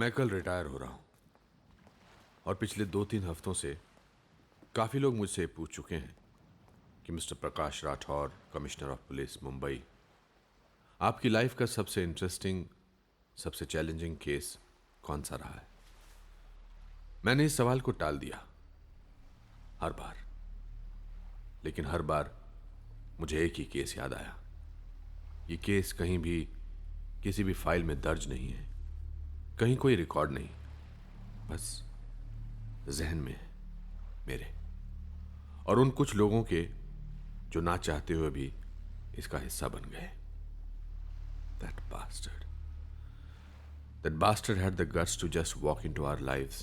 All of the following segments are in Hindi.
मैं कल रिटायर हो रहा हूं और पिछले 2-3 हफ्तों से काफ़ी लोग मुझसे पूछ चुके हैं कि mister Prakash Rathore, commissioner of police Mumbai, आपकी लाइफ का सबसे इंटरेस्टिंग, सबसे चैलेंजिंग केस कौन सा रहा है। मैंने इस सवाल को टाल दिया हर बार, लेकिन हर बार मुझे एक ही केस याद आया। ये केस कहीं भी किसी भी फाइल में दर्ज नहीं है, कहीं कोई रिकॉर्ड नहीं, बस जहन में है मेरे और उन कुछ लोगों के जो ना चाहते हुए भी इसका हिस्सा बन गए। That bastard had the guts to just walk into our lives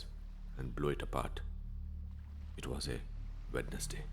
and blow it apart. It was a Wednesday.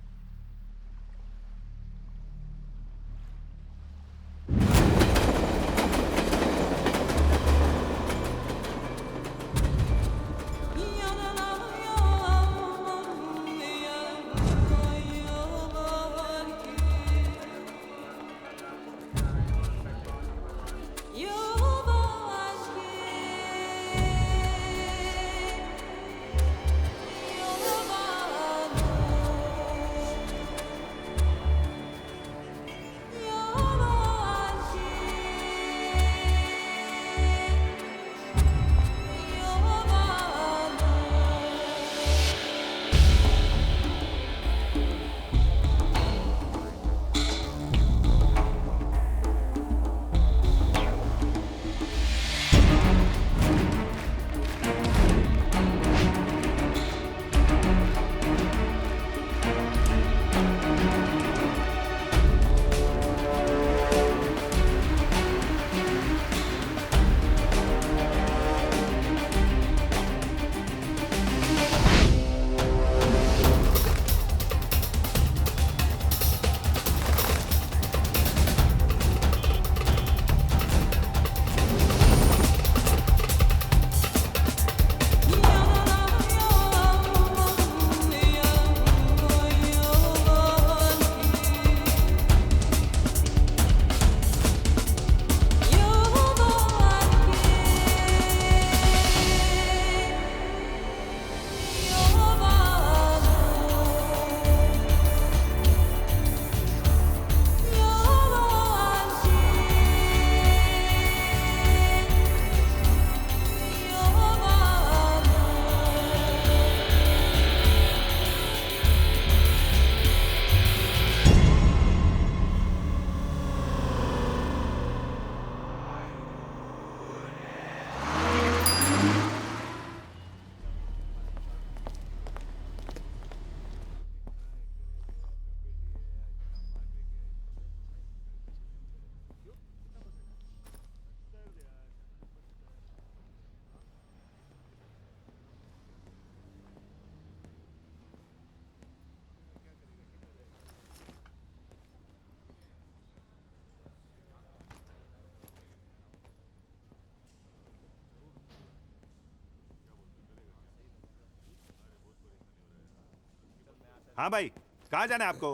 हाँ भाई, कहाँ जाना है आपको?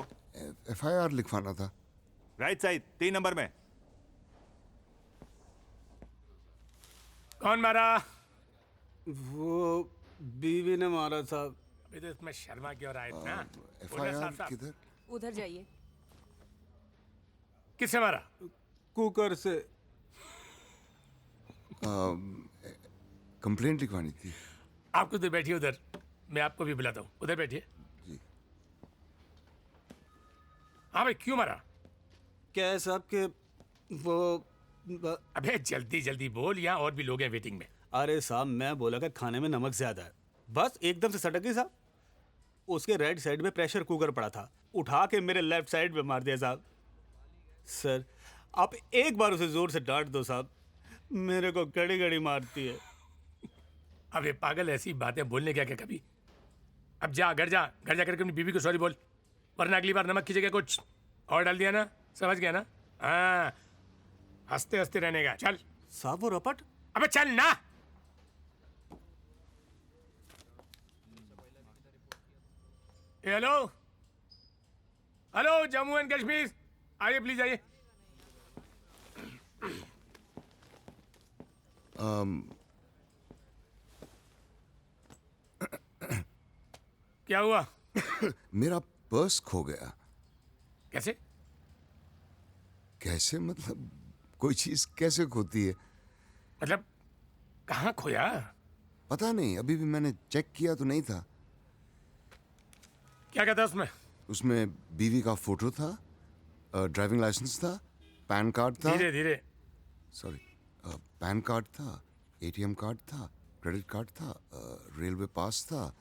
FIR लिखवाना था। राइट साइड 3 नंबर में। कौन मारा? वो बीवी ने मारा साहब। अभी तो इसमें शर्मा क्यों रहा है इतना? बोलो FIR साहब साहब। किधर? उधर जाइए। किससे मारा? कुकर से। कंप्लेंट लिखवानी थी। आप उधर बैठिए, उधर मैं आपको भी बुलाता हूँ, उधर बैठिए। जी। हाँ भाई, क्यों मारा? क्या है साहब के वो अबे जल्दी जल्दी बोल, यहाँ और भी लोग हैं वेटिंग में। अरे साहब, मैं बोला कि खाने में नमक ज्यादा है, बस एकदम से सटक गई साहब। उसके राइट साइड में प्रेशर कुकर पड़ा था, उठा के मेरे लेफ्ट साइड पे मार दिया साहब। सर, आप एक बार उसे जोर से डांट दो साहब, मेरे को घड़ी घड़ी मारती है। अबे पागल, ऐसी बातें बोलने क्या क्या कभी? अब जा, घर जा करके अपनी बीवी को सॉरी बोल, वरना अगली बार नमक की जगह कुछ और डाल दिया ना, समझ गया ना? हाँ, हंसते हंसते रहने का। चल साहब वो रपट। अबे चल ना। Hello hello, Jammu and Kashmir, आइए प्लीज आइए। क्या हुआ? मेरा पर्स खो गया। कैसे? कैसे मतलब कोई चीज कैसे खोती है? मतलब कहाँ खोया? पता नहीं, अभी भी मैंने चेक किया तो नहीं था। क्या कहता उसमें? उसमें बीवी का फोटो था, ड्राइविंग लाइसेंस था, पैन कार्ड था, धीरे धीरे। सॉरी, पैन कार्ड था, एटीएम कार्ड था, क्रेडिट कार्ड था, रेलवे पास था,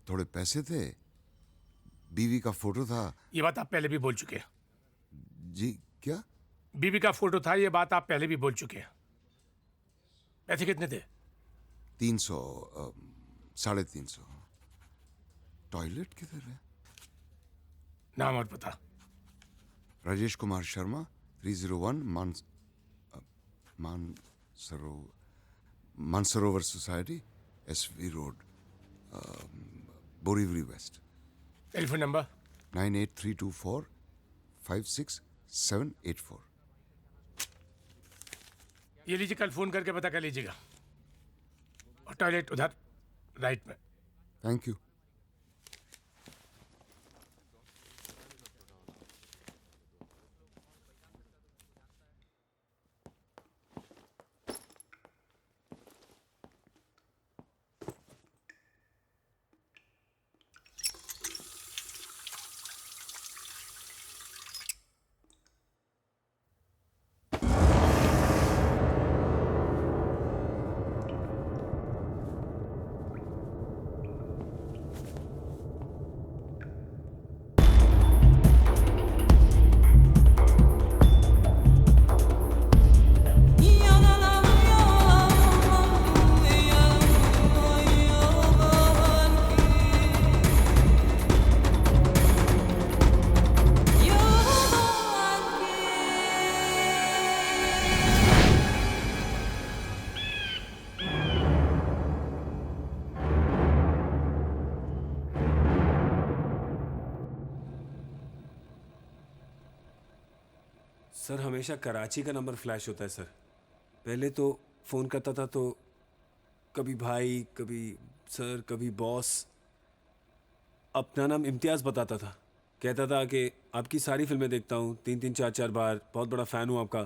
थोड़े पैसे थे, बीवी का फोटो था। ये बात आप पहले भी बोल चुके हैं। जी क्या? बीबी का फोटो था, ये बात आप पहले भी बोल चुके हैं। पैसे कितने थे? 300, 350। टॉयलेट किधर है? नाम और पता? Rajesh Kumar Sharma, 301 Mansarovar society, SV road, Borivali west. Telephone number? 9832456784। ये लीजिए, कल फोन करके पता कर लीजिएगा। और टॉयलेट उधर राइट में। Thank you. सर हमेशा कराची का नंबर फ्लैश होता है सर। पहले तो फ़ोन करता था तो कभी भाई, कभी सर, कभी बॉस। अपना नाम इम्तियाज़ बताता था। कहता था कि आपकी सारी फिल्में देखता हूँ, 3-3, 4-4 बार, बहुत बड़ा फ़ैन हूँ आपका।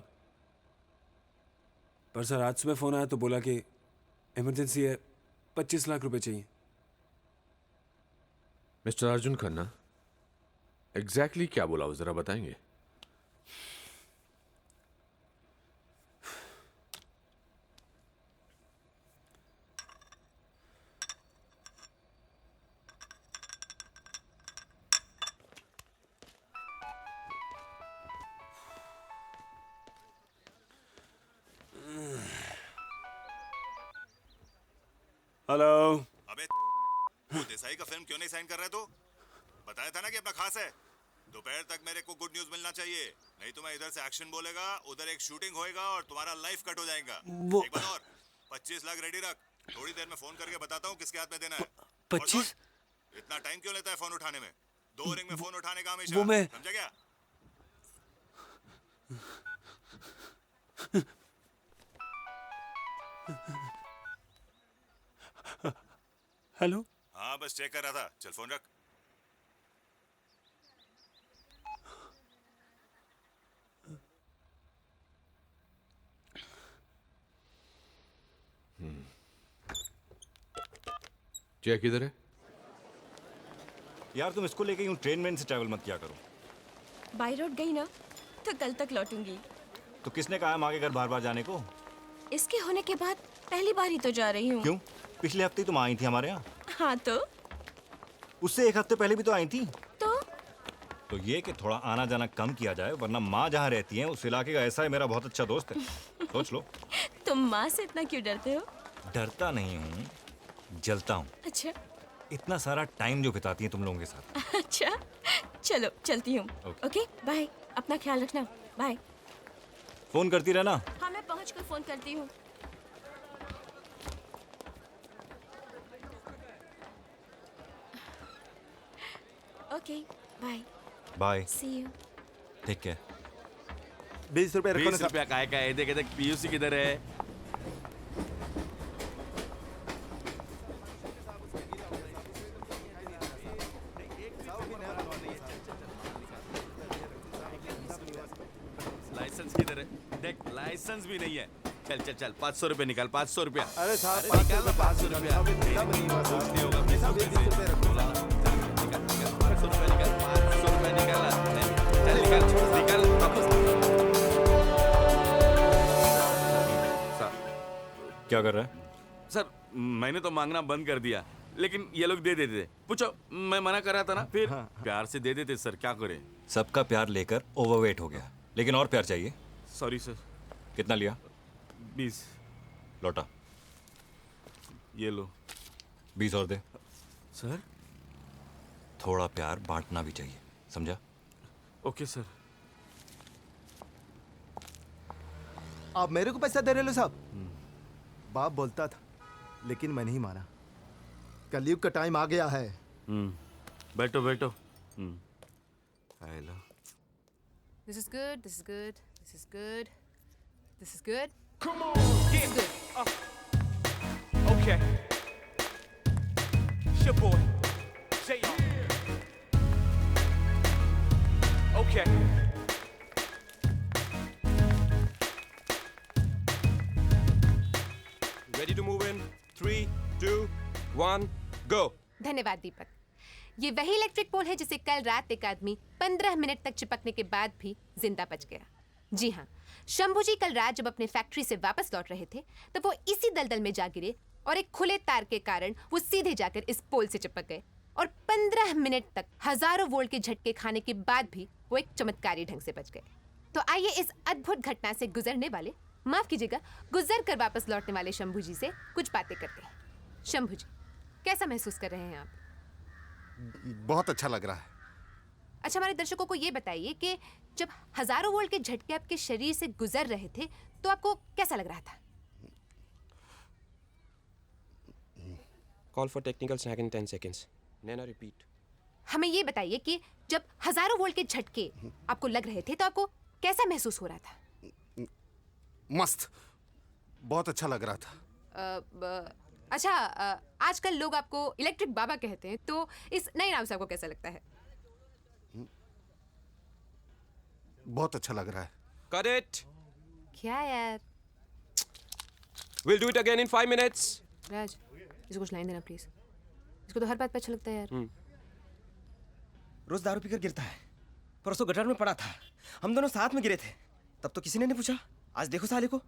पर सर आज सुबह फ़ोन आया तो बोला कि इमरजेंसी है, 25 लाख रुपए चाहिए। मिस्टर अर्जुन खन्ना, एग्जैक्टली क्या बोला वो जरा बताएंगे? हेलो। अबे वो देसाई का फिल्म क्यों नहीं साइन कर रहा है तू? बताया था ना कि अपना खास है। दोपहर तक मेरे को गुड न्यूज़ मिलना चाहिए, नहीं तो मैं इधर से एक्शन बोलेगा, उधर एक शूटिंग होएगा और तुम्हारा लाइफ कट हो जाएगा। एक बात और, 25 लाख रेडी रख। थोड़ी देर में फोन करके बताता हूँ किसके हाथ में देना है। 25? इतना टाइम क्यों लेता है फोन उठाने में? 2 रिंग में फोन उठाने का हमेशा। वो मैं समझा क्या? हेलो। हाँ बस चेक कर रहा था, चल फोन रख। चेक किधर है? यार तुम इसको लेके यूं ट्रेन में से ट्रैवल मत किया करो। बाई रोड गई ना तो कल तक लौटूंगी। तो किसने कहा हम आगे घर बार बार जाने को? इसके होने के बाद पहली बार ही तो जा रही हूँ। क्यों? पिछले हफ्ते तुम आई थी हमारे यहाँ। हाँ तो उससे 1 हफ्ते पहले भी तो आई थी। तो ये कि थोड़ा आना जाना कम किया जाए, वरना माँ जहाँ रहती है उस इलाके का ऐसा है मेरा बहुत अच्छा दोस्त है। सोच लो। तुम माँ से इतना क्यों डरते हो? डरता नहीं हूँ, जलता हूँ। अच्छा इतना सारा टाइम जो बिताती है तुम लोगों के साथ। अच्छा, चलो चलती हूँ। Okay. ओके बाय, अपना ख्याल रखना। बाय। फोन करती रहना। हाँ मैं पहुँच कर फोन करती हूँ। Okay bye. Bye. See you. Take care. 20 रुपए रखो ना। 20 रुपया काय काय देख देख पीयूसी किधर है? सेंस भी नहीं है। चल चल चल 500 रुपए निकाल, 500 रुपया। अरे साहब निकाल ना 500 रुपया। कुछ नहीं होगा, पैसा दे दीजिए। निकाल 500 रुपया निकाल, 500 रुपया निकाल। चल निकाल निकाल वापस। क्या कर रहा है? सर मैंने तो मांगना बंद कर दिया, लेकिन ये लोग दे देते। पूछो, मैं मना कर रहा था ना, फिर प्यार से दे देते। सर क्या करें? सबका प्यार लेकर ओवरवेट हो गया, लेकिन और प्यार चाहिए। Sorry sir. कितना लिया? 20। लौटा। ये लो 20 और दे। सर। थोड़ा प्यार बांटना भी चाहिए, समझा? Okay sir. आप मेरे को पैसा दे रहे हो साहब? बाप बोलता था, लेकिन मैं नहीं माना। कलयुग का टाइम आ गया है। बैठो बैठो। This is good. This is good. This is good. This is good. Come on. This is good. Okay. It's your boy. J.R. Okay. Ready to move in? 3, 2, 1, go. धन्यवाद दीपक। ये वही इलेक्ट्रिक पोल है जिसे कल रात एक आदमी 15 मिनट तक चिपकने के बाद भी जिंदा बच गया। जी हाँ, शंभू जी कल रात जब अपने फैक्ट्री से वापस लौट रहे थे तब वो इसी दलदल में जा गिरे और एक खुले तार के कारण वो सीधे जाकर इस पोल से चिपक गए और 15 मिनट तक हजारों वोल्ट के झटके खाने के बाद भी वो एक चमत्कारी ढंग से बच गए। तो आइए इस अद्भुत घटना से गुजरने वाले, माफ कीजिएगा, गुजर कर वापस लौटने वाले शंभू जी से कुछ बातें करते हैं। शंभू जी, कैसा महसूस कर रहे हैं आप? बहुत अच्छा लग रहा है। अच्छा, हमारे दर्शकों को ये बताइए कि जब हजारों वोल्ट के झटके आपके शरीर से गुजर रहे थे तो आपको कैसा लग रहा था? Call for technical snag in 10 seconds. Nana, repeat. हमें ये बताइए कि जब हजारों वोल्ट के झटके आपको लग रहे थे तो आपको कैसा महसूस हो रहा था? मस्त, बहुत अच्छा लग रहा था। अच्छा, आजकल लोग आपको इलेक्ट्रिक बाबा कहते हैं, तो इस नए नाम से आपको कैसा लगता है? बहुत अच्छा लग रहा है। Got it. क्या यार? We'll do it again in 5 minutes. राज, इसको कुछ लाइन देना प्लीज। इसको तो हर बात पे अच्छा लगता है यार। रोज दारू पीकर गिरता है। परसों गटर में पड़ा था, हम दोनों साथ में गिरे थे, तब तो किसी ने नहीं पूछा। आज देखो साले को।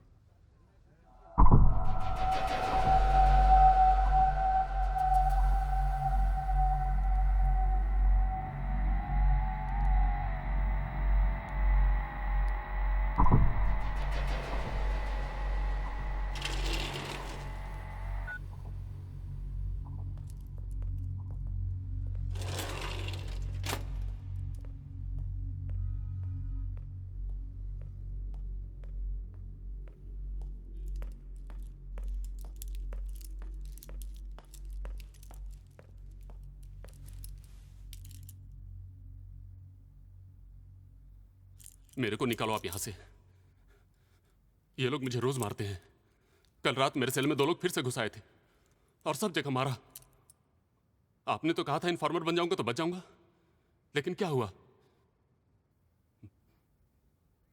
मेरे को निकालो आप यहां से। ये लोग मुझे रोज मारते हैं। कल रात मेरे सेल में 2 लोग फिर से घुस आए थे और सब जगह मारा। आपने तो कहा था इन्फॉर्मर बन जाऊंगा तो बच जाऊंगा, लेकिन क्या हुआ?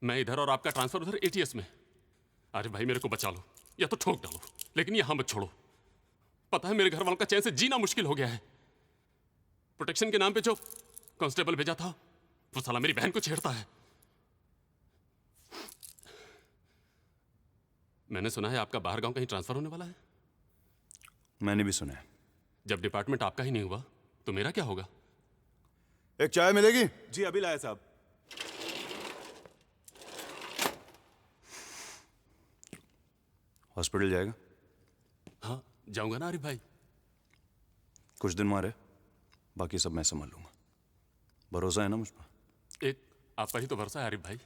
मैं इधर और आपका ट्रांसफर उधर एटीएस में। अरे भाई मेरे को बचा लो या तो ठोक डालो, लेकिन यहां मत छोड़ो। पता है मेरे घर वालों का चैन से जीना मुश्किल हो गया है। प्रोटेक्शन के नाम पे जो कांस्टेबल भेजा था वो साला मेरी बहन को छेड़ता है। मैंने सुना है आपका बाहर गांव कहीं ट्रांसफर होने वाला है। मैंने भी सुना है। जब डिपार्टमेंट आपका ही नहीं हुआ तो मेरा क्या होगा? एक चाय मिलेगी? जी अभी लाया साहब। हॉस्पिटल जाएगा? हाँ जाऊंगा ना आरिफ भाई। कुछ दिन मारे, बाकी सब मैं संभाल लूंगा। भरोसा है ना मुझ पर? एक आप पर ही तो भरोसा है आरिफ भाई।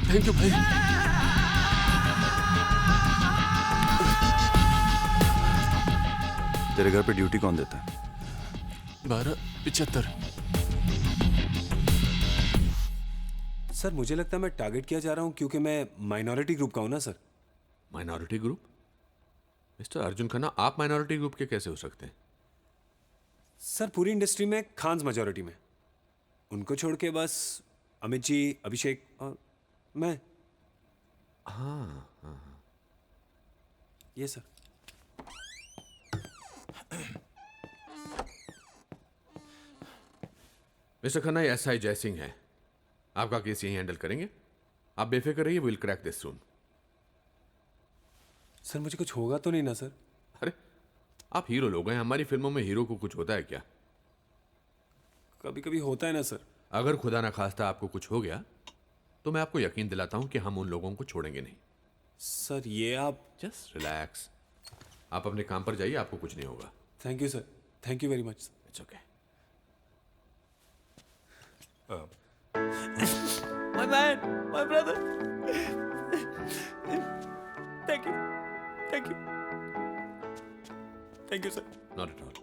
थैंक यू भाई। तेरे घर पे ड्यूटी कौन देता है? 12:75। सर मुझे लगता है मैं टारगेट किया जा रहा हूं क्योंकि मैं माइनॉरिटी ग्रुप का हूं ना sir. Minority group? Mister Arjun Khanna, आप माइनॉरिटी ग्रुप के कैसे हो सकते हैं? सर पूरी इंडस्ट्री में खान्स मेजॉरिटी में, उनको छोड़ के बस अमित जी, अभिषेक और मैं। हाँ, ये सर। मिस्टर खन्ना, ये एसआई जयसिंह है, आपका केस यही हैंडल करेंगे। आप बेफिक्र रहिए, will crack this soon. Sir मुझे कुछ होगा तो नहीं ना सर? अरे आप हीरो लोग हैं, हमारी फिल्मों में हीरो को कुछ होता है क्या? कभी कभी होता है ना सर। अगर खुदा ना खास्ता आपको कुछ हो गया तो मैं आपको यकीन दिलाता हूं कि हम उन लोगों को छोड़ेंगे नहीं। सर ये आप जस्ट रिलैक्स, आप अपने काम पर जाइए, आपको कुछ नहीं होगा। Thank you sir, thank you very much. It's okay. My man, my brother. Thank you. Thank you. Thank you, sir. Not at all.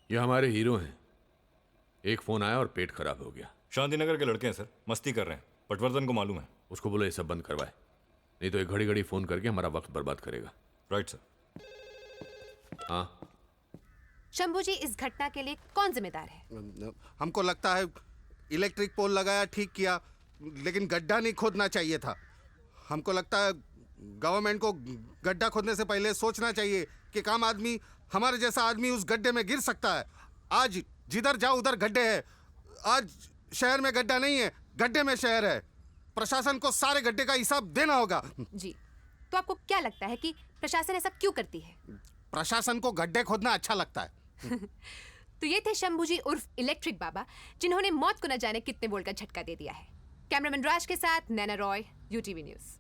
ये हमारे हीरो हैं। एक फोन आया और पेट खराब हो गया। शांतिनगर के लड़के हैं सर, मस्ती कर रहे हैं। पटवर्धन को मालूम है। उसको बोलो ये सब बंद करवाए, नहीं तो ये घड़ी घड़ी फोन करके हमारा वक्त बर्बाद करेगा। Right sir. हाँ, शंभू जी, इस घटना के लिए कौन जिम्मेदार है? हमको लगता है इलेक्ट्रिक पोल लगाया, ठीक किया, लेकिन गड्ढा नहीं खोदना चाहिए था। हमको लगता है गवर्नमेंट को गड्ढा खोदने से पहले सोचना चाहिए कि काम आदमी, हमारे जैसा आदमी उस गड्ढे में गिर सकता है। आज जिधर जाओ उधर गड्ढे हैं। आज शहर में गड्ढा नहीं है, गड्ढे में शहर है। प्रशासन को सारे गड्ढे का हिसाब देना होगा। जी, तो आपको क्या लगता है कि प्रशासन ऐसा क्यों करती है? प्रशासन को गड्ढे खोदना अच्छा लगता है। तो ये थे शंभू जी उर्फ इलेक्ट्रिक बाबा, जिन्होंने मौत को न जाने कितने वोल्ट का झटका दे दिया है। कैमरामैन राज के साथ नैना रॉय, यूटीवी न्यूज़।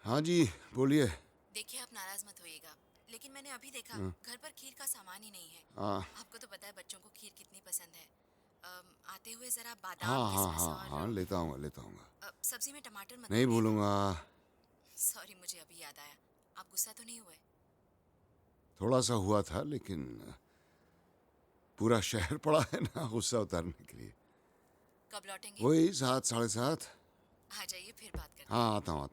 हाँ जी बोलिए। देखिए, आप नाराज मत होइएगा, लेकिन मैंने अभी देखा घर पर खीर का सामान ही नहीं है। आपको तो पता है बच्चों को खीर कितनी पसंद है। आते हुए जरा बादाम, किशमिश और हाँ लेता हूँ। सब्जी में टमाटर मत नहीं भूलूंगा। सॉरी, मुझे अभी याद आया। आप गुस्सा तो नहीं हुए? थोड़ा सा हुआ था, लेकिन पूरा शहर पड़ा है ना गुस्सा उतारने के लिए। कब लौटेंगे? वही 7, 7:30। आ जाइए, फिर बात करते हैं। हाँ आता हूँ।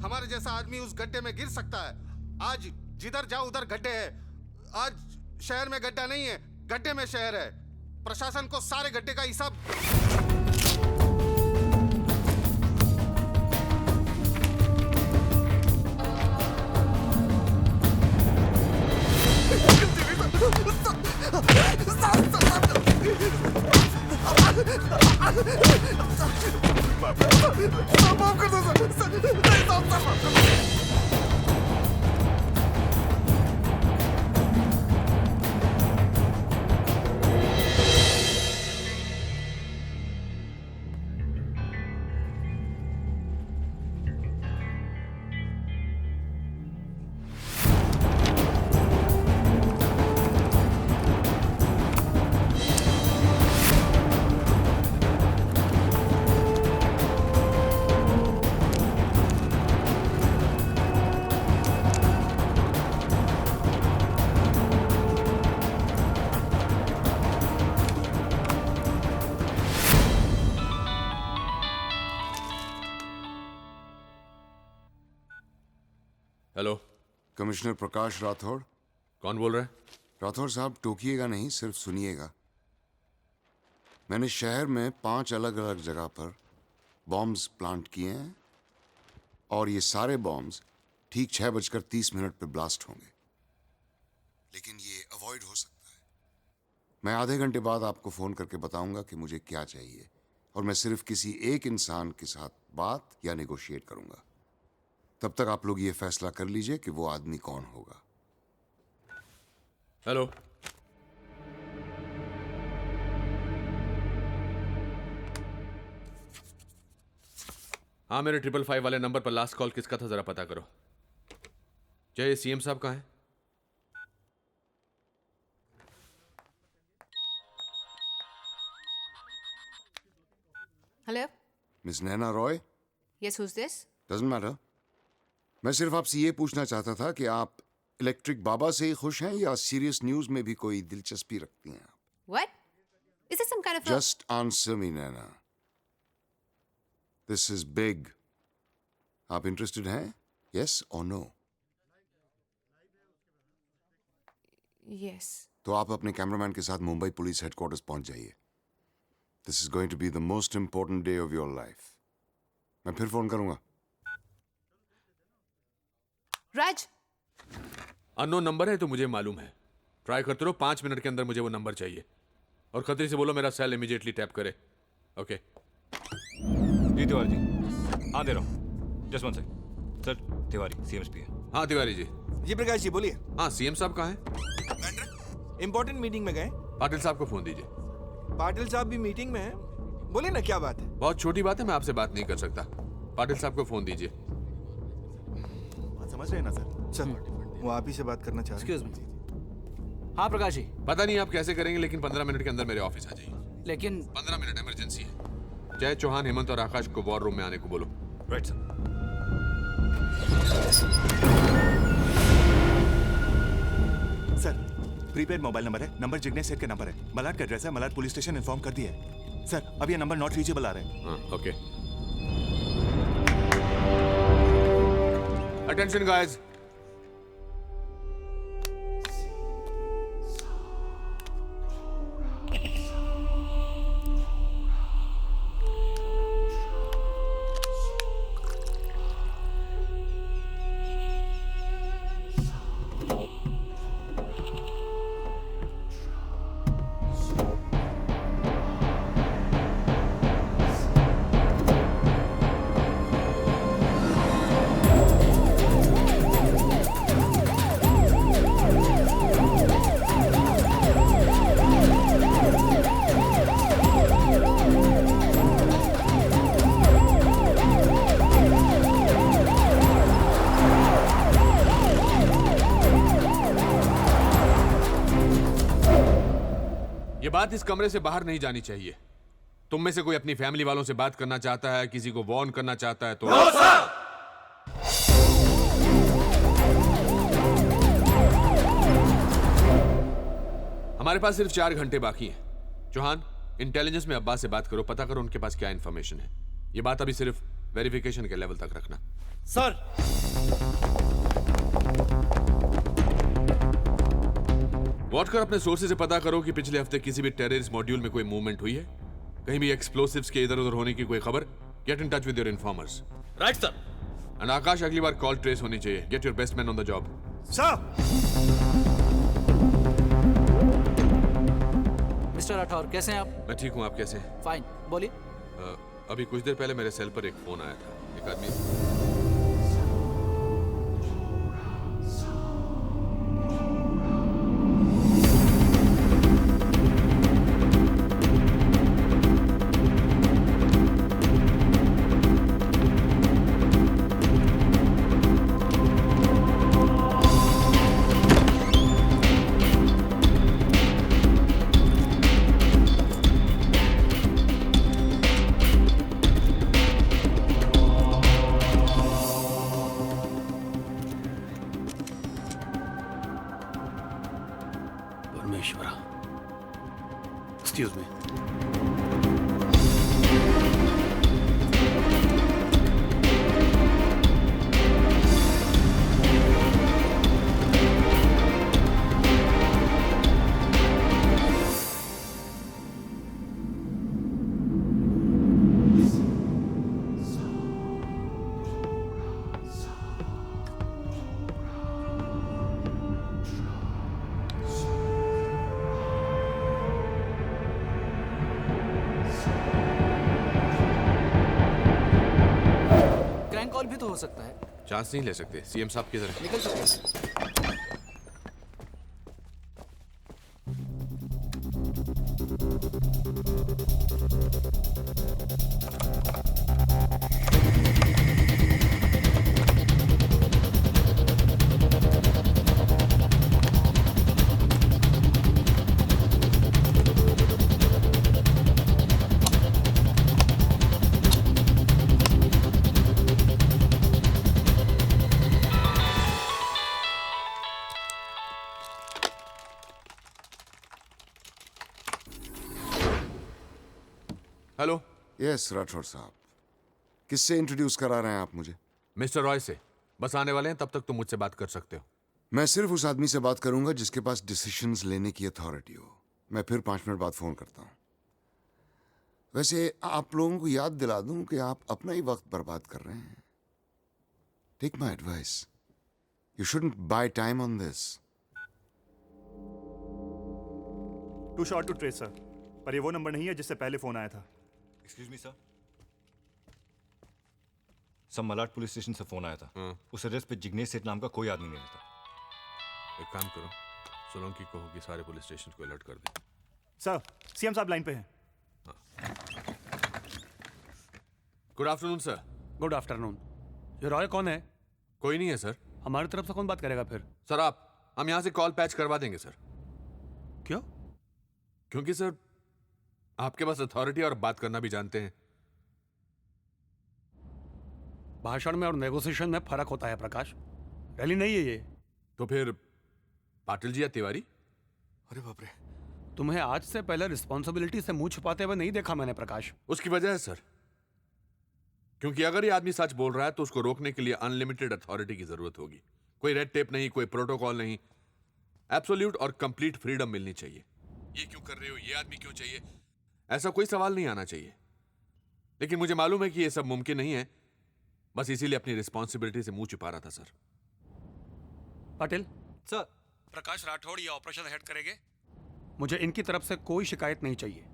हमारे जैसा आदमी उस गड्ढे में गिर सकता है? आज जिधर जाओ उधर गड्ढे हैं। आज शहर में गड्ढा नहीं है, गड्ढे में शहर है। प्रशासन को सारे गड्ढे का हिसाब। हेलो, कमिश्नर प्रकाश राठौड़। कौन बोल रहा है? राठौड़ साहब, टोकिएगा नहीं, सिर्फ सुनिएगा। मैंने शहर में 5 अलग अलग जगह पर बॉम्ब्स प्लांट किए हैं और ये सारे बॉम्ब्स ठीक 6:30 पे ब्लास्ट होंगे। लेकिन ये अवॉइड हो सकता है। मैं आधे घंटे बाद आपको फ़ोन करके बताऊंगा कि मुझे क्या चाहिए, और मैं सिर्फ किसी एक इंसान के साथ बात या नेगोशिएट करूंगा। तब तक आप लोग ये फैसला कर लीजिए कि वो आदमी कौन होगा। हेलो, हाँ, मेरे 555 वाले नंबर पर लास्ट कॉल किसका था, जरा पता करो। क्या ये सीएम साहब कहाँ हैं? Hello, miss Naina Roy? Yes, who's this? Doesn't matter. मैं सिर्फ आपसे ये पूछना चाहता था कि आप इलेक्ट्रिक बाबा से ही खुश हैं या सीरियस न्यूज में भी कोई दिलचस्पी रखती हैं आप? What? Is this some kind of Just answer me, Naina. This is big. आप इंटरेस्टेड हैं? Yes or no? Yes. तो आप अपने कैमरामैन के साथ मुंबई पुलिस हेडक्वार्टर्स पहुंच जाइए। This is going to be the most important day of your life. मैं फिर फोन करूंगा। राज, अननोन नंबर है तो मुझे मालूम है। ट्राई करते रहो, 5 मिनट के अंदर मुझे वो नंबर चाहिए। और खतरी से बोलो मेरा सेल इमीडिएटली टैप करे। ओके जी तिवारी जी, हाँ दे रहा हूँ। Just one second. Sir, Tiwari CMSP है। हाँ तिवारी जी। जी प्रकाश जी बोलिए। हाँ, सीएम साहब कहाँ हैं? इंपॉर्टेंट मीटिंग में गए। पाटिल साहब को फोन दीजिए। पाटिल साहब भी मीटिंग में हैं। बोलिए ना, क्या बात है? बहुत छोटी बात है, मैं आपसे बात नहीं कर सकता। पाटिल साहब को फोन दीजिए। समझ रहे हैं ना सर? सर, वो आप ही से बात करना चाह रहे हैं। हाँ प्रकाश जी। पता नहीं आप कैसे करेंगे, लेकिन 15 मिनट के अंदर मेरे ऑफिस आ जाइए। लेकिन 15 मिनट इमरजेंसी है। जय चौहान, हेमंत और आकाश को वॉर रूम में आने को बोलो। Right sir. Sir, prepaid mobile number है, नंबर जिग्नेश सेठ के नंबर है। मलाड का एड्रेस है, मलाड पुलिस स्टेशन इन्फॉर्म कर दिया है। सर, अब ये नंबर नॉट रीचेबल आ रहा है। हाँ, ओके। Attention guys. ये बात इस कमरे से बाहर नहीं जानी चाहिए। तुम में से कोई अपनी फैमिली वालों से बात करना चाहता है, किसी को वार्न करना चाहता है तो नो सर। हमारे पास सिर्फ 4 घंटे बाकी हैं। चौहान, इंटेलिजेंस में अब्बास से बात करो, पता करो उनके पास क्या इंफॉर्मेशन है। ये बात अभी सिर्फ वेरिफिकेशन के लेवल तक रखना। सर। वॉटकर अपने सोर्सेज से पता करो कि पिछले हफ्ते किसी भी टेररिस्ट मॉड्यूल में कोई मूवमेंट हुई है, कहीं भी एक्सप्लोसिव्स के इधर उधर होने की कोई खबर। Get in touch with your informers. Right sir. And Akash, अगली बार कॉल ट्रेस होनी चाहिए। Get your best man on the job. Sir. Mister Rathore, कैसे हैं आप? मैं ठीक हूँ, आप कैसे हैं? फाइन, बोलिए। अभी कुछ देर पहले मेरे सेल पर एक फोन आया था। एक आदमी परमेश्वरा, एक्सक्यूज मी। क्रैंक कॉल भी तो हो सकता है। चांस नहीं ले सकते। सीएम साहब किधर है? निकल सकते हैं। हेलो। यस राठौर साहब, किससे इंट्रोड्यूस करा रहे हैं आप मुझे? मिस्टर रॉय से। बस आने वाले हैं, तब तक तुम मुझसे बात कर सकते हो। मैं सिर्फ उस आदमी से बात करूंगा जिसके पास डिसीजंस लेने की अथॉरिटी हो। मैं फिर 5 मिनट बाद फोन करता हूं। वैसे आप लोगों को याद दिला दूं कि आप अपना ही वक्त बर्बाद कर रहे हैं। Take my advice, you shouldn't buy time on this. Too short to trace sir, पर ये वो नंबर नहीं है जिससे पहले फोन आया था। एक्सक्यूज मी सर, सब मलाड पुलिस स्टेशन से फोन आया था। उस एड्रेस पे जिग्नेश सेठ नाम का कोई आदमी नहीं रहता। एक काम करो, सोलंकी को कि सारे पुलिस स्टेशन को अलर्ट कर दें। सर, सीएम साहब लाइन पे हैं। Good afternoon sir. Good afternoon. ये रॉय कौन है? कोई नहीं है सर। हमारी तरफ से कौन बात करेगा फिर? सर हम यहाँ से कॉल पैच करवा देंगे सर। क्यों? क्योंकि सर आपके पास अथॉरिटी और बात करना भी जानते हैं। भाषण में और नेगोशिएशन में फर्क होता है प्रकाश। रैली नहीं है ये। तो फिर पाटिल जी या तिवारी? अरे बाप रे, तुम्हें आज से पहले रिस्पॉन्सिबिलिटी से मुंह छुपाते हुए नहीं देखा मैंने प्रकाश। उसकी वजह है सर, क्योंकि अगर ये आदमी सच बोल रहा है तो उसको रोकने के लिए अनलिमिटेड अथॉरिटी की जरूरत होगी। कोई रेड टेप नहीं, कोई प्रोटोकॉल नहीं, एब्सोल्यूट और कंप्लीट फ्रीडम मिलनी चाहिए। ये क्यों कर रहे हो, ये आदमी क्यों चाहिए, ऐसा कोई सवाल नहीं आना चाहिए। लेकिन मुझे मालूम है कि ये सब मुमकिन नहीं है, बस इसीलिए अपनी रिस्पॉन्सिबिलिटी से मुंह छुपा रहा था सर। पाटिल सर, प्रकाश राठौड़ ये ऑपरेशन हेड करेंगे। मुझे इनकी तरफ से कोई शिकायत नहीं चाहिए,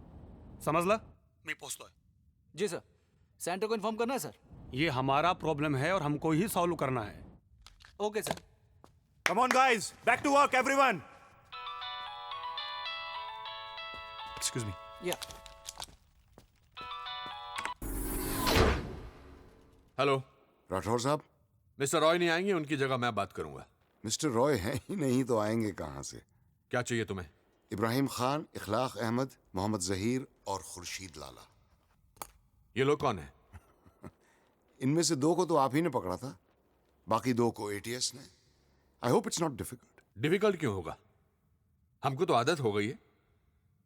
समझ ला? मैं पूछता है। जी सर। सेंटर को इन्फॉर्म करना है सर। ये हमारा प्रॉब्लम है और हमको ही सॉल्व करना है। Okay sir. Come on guys, back to work everyone. Excuse me. Yeah. Hello Rathore साहब। मिस्टर रॉय नहीं आएंगे, उनकी जगह मैं बात करूंगा। मिस्टर रॉय हैं ही नहीं तो आएंगे कहां से? क्या चाहिए तुम्हें? इब्राहिम खान, इखलाक अहमद, मोहम्मद जहीर और खुर्शीद लाला। ये लोग कौन है? इनमें से 2 को तो आप ही ने पकड़ा था, बाकी 2 को एटीएस ने। I hope it's not difficult. Difficult क्यों होगा, हमको तो आदत हो गई है।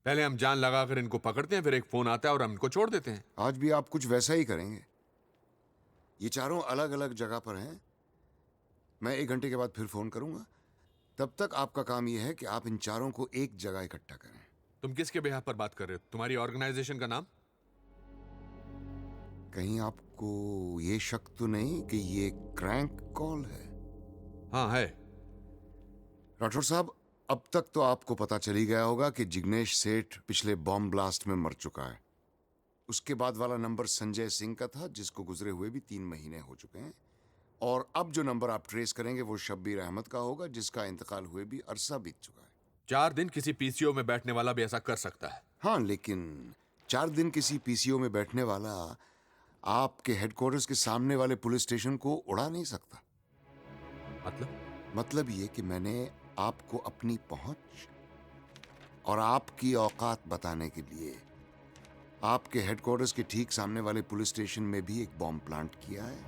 पहले हम जान लगाकर इनको पकड़ते हैं, फिर एक फोन आता है और हम इनको छोड़ देते हैं। आज भी आप कुछ वैसा ही करेंगे। ये चारों अलग अलग जगह पर हैं। मैं 1 घंटे के बाद फिर फोन करूंगा। तब तक आपका काम यह है कि आप इन चारों को एक जगह इकट्ठा करें। तुम किसके बिहाफ पर बात कर रहे हो? तुम्हारी ऑर्गेनाइजेशन का नाम? कहीं आपको ये शक तो नहीं कि ये क्रैंक कॉल है? हाँ है। राठौर साहब, अब तक तो आपको पता चल ही गया होगा कि जिग्नेश सेठ पिछले बॉम्ब ब्लास्ट में मर चुका है। उसके बाद वाला नंबर संजय सिंह का था, जिसको गुजरे हुए भी 3 महीने हो चुके हैं। और अब जो नंबर आप ट्रेस करेंगे वो शब्बीर अहमद का होगा, जिसका इंतकाल हुए भी अरसा बीत चुका है। 4 दिन किसी पीसीओ में बैठने वाला भी ऐसा कर सकता है। हाँ, लेकिन 4 दिन किसी पीसीओ में बैठने वाला आपके हेडक्वार्टर्स के सामने वाले पुलिस स्टेशन को उड़ा नहीं सकता। मतलब ये कि मैंने आपको अपनी पहुंच और आपकी औकात बताने के लिए आपके हेडक्वार्टर्स के ठीक सामने वाले पुलिस स्टेशन में भी एक बॉम्ब प्लांट किया है।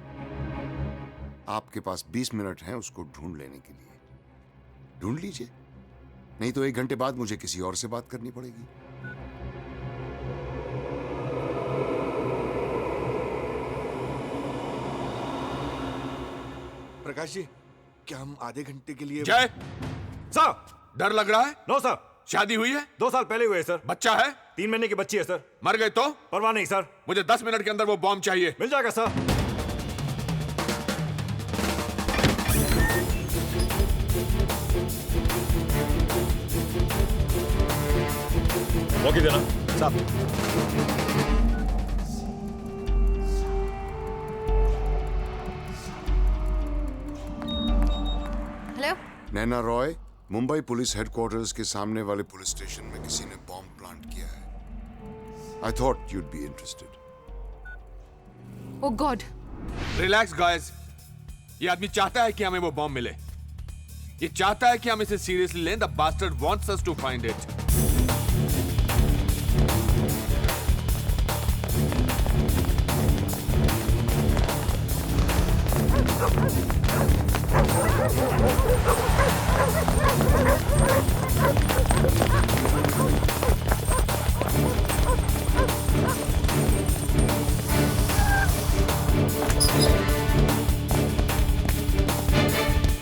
आपके पास 20 मिनट हैं उसको ढूंढ लेने के लिए। ढूंढ लीजिए, नहीं तो 1 घंटे बाद मुझे किसी और से बात करनी पड़ेगी। प्रकाश जी, क्या हम आधे घंटे के लिए? जय सर, डर लग रहा है? No sir. शादी हुई है? 2 साल पहले हुए सर। बच्चा है? 3 महीने की बच्ची है सर। मर गए तो? परवाह नहीं सर। मुझे 10 मिनट के अंदर वो बॉम्ब चाहिए। मिल जाएगा सर। वॉकी देना साहब। हेलो, नैना रॉय, मुंबई पुलिस हेडक्वार्टर्स के सामने वाले पुलिस स्टेशन में किसी ने बॉम्ब प्लांट किया है। I thought you'd be interested. Oh God. Relax guys. ये आदमी चाहता है कि हमें वो बॉम्ब मिले। ये चाहता है कि हम इसे सीरियसली लें। The bastard wants us to find it.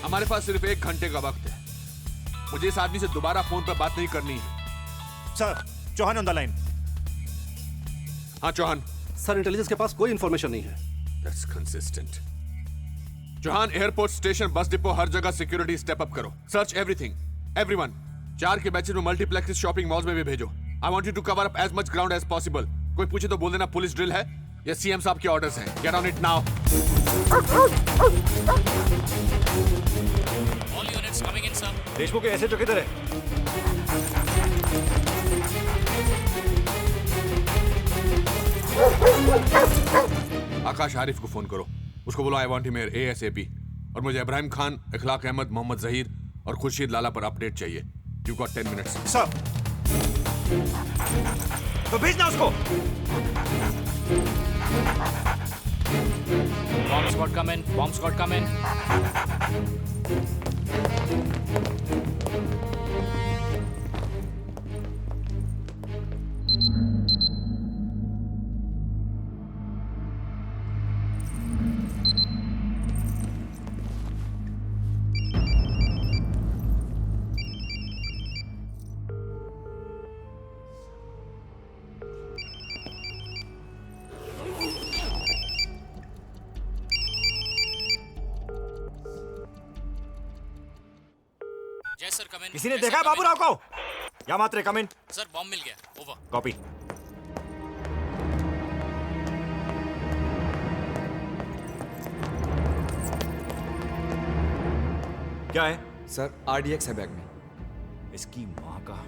हमारे पास सिर्फ 1 घंटे का वक्त है। मुझे इस आदमी से दोबारा फोन पर बात नहीं करनी है। Sir, Chauhan on the line. हाँ चौहान। सर, इंटेलिजेंस के पास कोई इंफॉर्मेशन नहीं है। That's consistent. Chauhan, airport, station, bus depot, हर जगह सिक्योरिटी स्टेप अप करो। Search everything, everyone. 4 के बैचेस में मल्टीप्लेक्स, शॉपिंग मॉल्स में भी भेजो। I want you to cover up as much ground as possible. कोई पूछे तो बोल देना पुलिस ड्रिल है या सीएम साहब के ऑर्डर्स हैं। Get on it now. All units coming in, sir. Deshmukh के एसएचओ किधर है? आकाश आरिफ को फोन करो। उसको बोलो I want him here ASAP। और मुझे इब्राहिम खान, इखलाक अहमद, मोहम्मद जहीर और खुर्शीद लाला पर अपडेट चाहिए। You got 10 minutes. सर, तो भेजना उसको। Bomb squad come in. Bomb squad come in. Yes, sir, come in. किसी ने Yes, देखा sir, है come बाबूराव को? या मात्रे come in. in. Sir, bomb मिल गया. Over. कॉपी। क्या है? सर, RDX है बैग में। इसकी माँ का।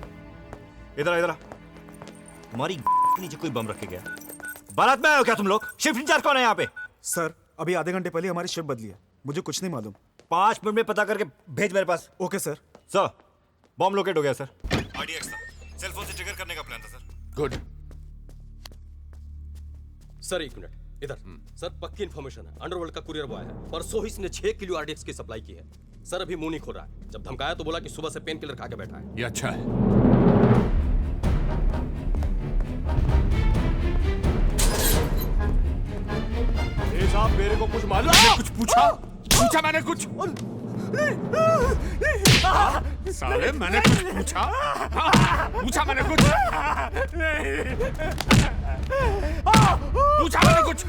इधर आ। तुम्हारी नीचे कोई बम रखे गया? बारात में आए हो क्या तुम लोग? शिफ्ट इंचार्ज कौन है यहाँ पे? सर, अभी आधे घंटे पहले हमारी शिफ्ट बदली है। मुझे कुछ नहीं मालूम। 5 मिनट में पता करके भेज मेरे पास। Okay sir. Sir, bomb locate हो गया सर। RDX था। सेल फोन से ट्रिगर करने का प्लान था सर। गुड। सर 1 मिनट इधर। सर, पक्की इन्फॉर्मेशन है। अंडरवर्ल्ड का कुरियर बॉय है। परसों ही इसने 6 किलो RDX की सप्लाई की है। सर, अभी मुंह नहीं खोल रहा है। जब धमकाया तो बोला कि सुबह से पेन किलर खा के बैठा है। ये अच्छा है। साहब मेरे को कुछ मालूम है? कुछ पूछा मैंने कुछ? साले मैंने कुछ पूछा? पूछा मैंने कुछ? पूछा मैंने कुछ?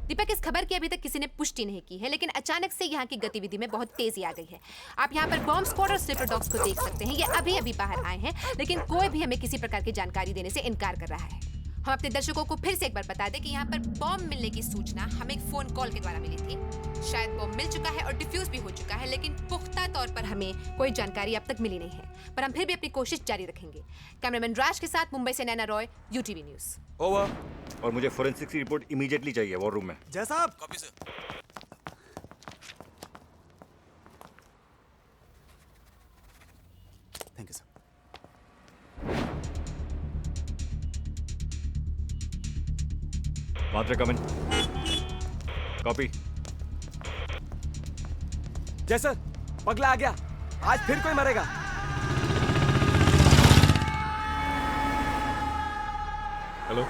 दीपक, इस खबर की अभी तक किसी ने पुष्टि नहीं की है, लेकिन अचानक से यहाँ की गतिविधि में बहुत तेजी आ गई है। आप यहाँ पर बॉम्ब स्क्वाड और स्लिपर डॉग्स को देख सकते हैं। ये अभी अभी बाहर आए हैं, लेकिन कोई भी हमें किसी प्रकार की जानकारी देने से इनकार कर रहा है। हम अपने दर्शकों को फिर से एक बार बता दें कि यहाँ पर बॉम्ब मिलने की सूचना हमें एक फोन कॉल के द्वारा मिली थी। शायद बॉम्ब मिल चुका है और डिफ्यूज भी हो चुका है, लेकिन पुख्ता तौर पर हमें कोई जानकारी अब तक मिली नहीं है। पर हम फिर भी अपनी कोशिश जारी रखेंगे। कैमरामैन राज के साथ मुंबई से Naina Roy, UTV news. Over. और मुझे फोरेंसिक की रिपोर्ट इमीडिएटली चाहिए वॉर रूम में। जय साहब। Copy sir. Thank you sir. Mhatre come in. Copy. Jai sir, पगला आ गया। आज फिर कोई मरेगा। हेलो।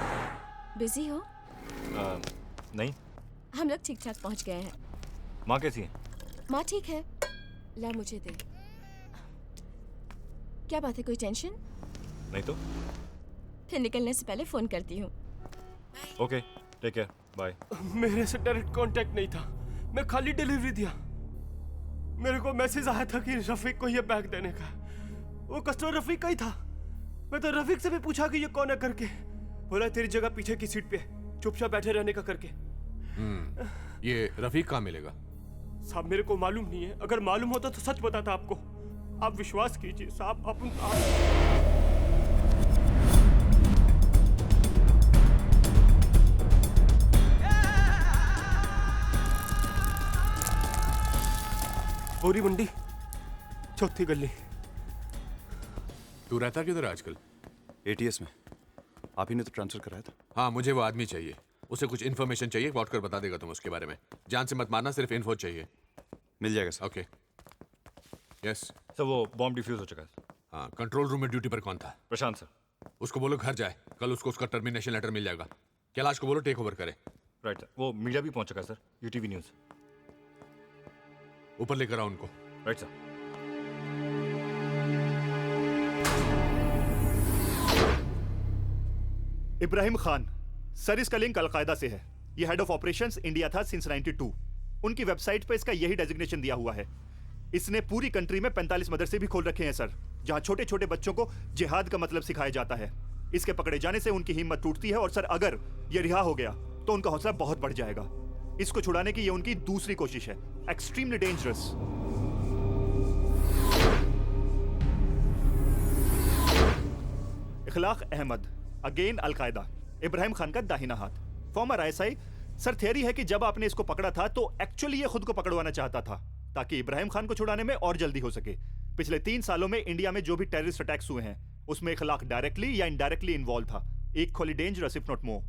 बिजी हो? नहीं। हम लोग ठीक ठाक पहुंच गए हैं। माँ कैसी है? माँ ठीक है। ला मुझे दे। क्या बात है, कोई टेंशन? नहीं तो। फिर निकलने से पहले फोन करती हूँ। Okay, take care, bye. मेरे से डायरेक्ट कांटेक्ट नहीं था, मैं खाली डिलीवरी दिया। मेरे को मैसेज आया था कि रफीक को ये बैग देने का। वो कस्टमर रफीक का ही था। मैं तो रफीक से भी पूछा कि ये कौन है करके। बोला तेरी जगह पीछे की सीट पे चुपचाप बैठे रहने का करके। ये रफीक कहाँ मिलेगा? साहब मेरे को मालूम नहीं है, अगर मालूम होता तो सच बताता आपको। आप विश्वास कीजिए साहब। बोरी मंडी, चौथी गली। तू रहता किधर आजकल? ATS में। आप ही ने तो ट्रांसफर कराया था। हाँ, मुझे वो आदमी चाहिए। उसे कुछ इन्फॉर्मेशन चाहिए, व्हाट कर बता देगा तुम उसके बारे में। जान से मत मारना, सिर्फ इन्फो चाहिए। मिल जाएगा सर। ओके। यस सर, वो बॉम्ब डिफ्यूज हो चुका है। हाँ, कंट्रोल रूम में ड्यूटी पर कौन था? प्रशांत सर। उसको बोलो घर जाए, कल उसको उसका टर्मिनेशन लेटर मिल जाएगा। कैलाश को बोलो टेक ओवर करे। राइट सर, वो मीडिया भी पहुंच चुका है सर, UTV न्यूज। ऊपर लेकर आओ उनको। Right sir. Ibrahim Khan sir, इसका लिंक अलकायदा से है। ये हेड ऑफ ऑपरेशंस इंडिया था सिंस 92। उनकी वेबसाइट पे इसका यही डेजिग्नेशन दिया हुआ है। इसने पूरी कंट्री में 45 मदरसे भी खोल रखे हैं सर, जहां छोटे छोटे बच्चों को जिहाद का मतलब सिखाया जाता है। इसके पकड़े जाने से उनकी हिम्मत टूटती है और सर अगर ये रिहा हो गया तो उनका हौसला बहुत बढ़ जाएगा। इसको छुड़ाने की ये उनकी दूसरी कोशिश है। Extremely dangerous. Ikhlaq Ahmed, again Al Qaeda, Ibrahim Khan का दाहिना हाथ, फॉर्मर ISI। सर थियरी है कि जब आपने इसको पकड़ा था तो एक्चुअली ये खुद को पकड़वाना चाहता था ताकि इब्राहिम खान को छुड़ाने में और जल्दी हो सके। पिछले 3 सालों में इंडिया में जो भी टेररिस्ट अटैक्स हुए हैं उसमें इखलाक डायरेक्टली या इनडायरेक्टली इन्वॉल्व था। Equally dangerous if not more.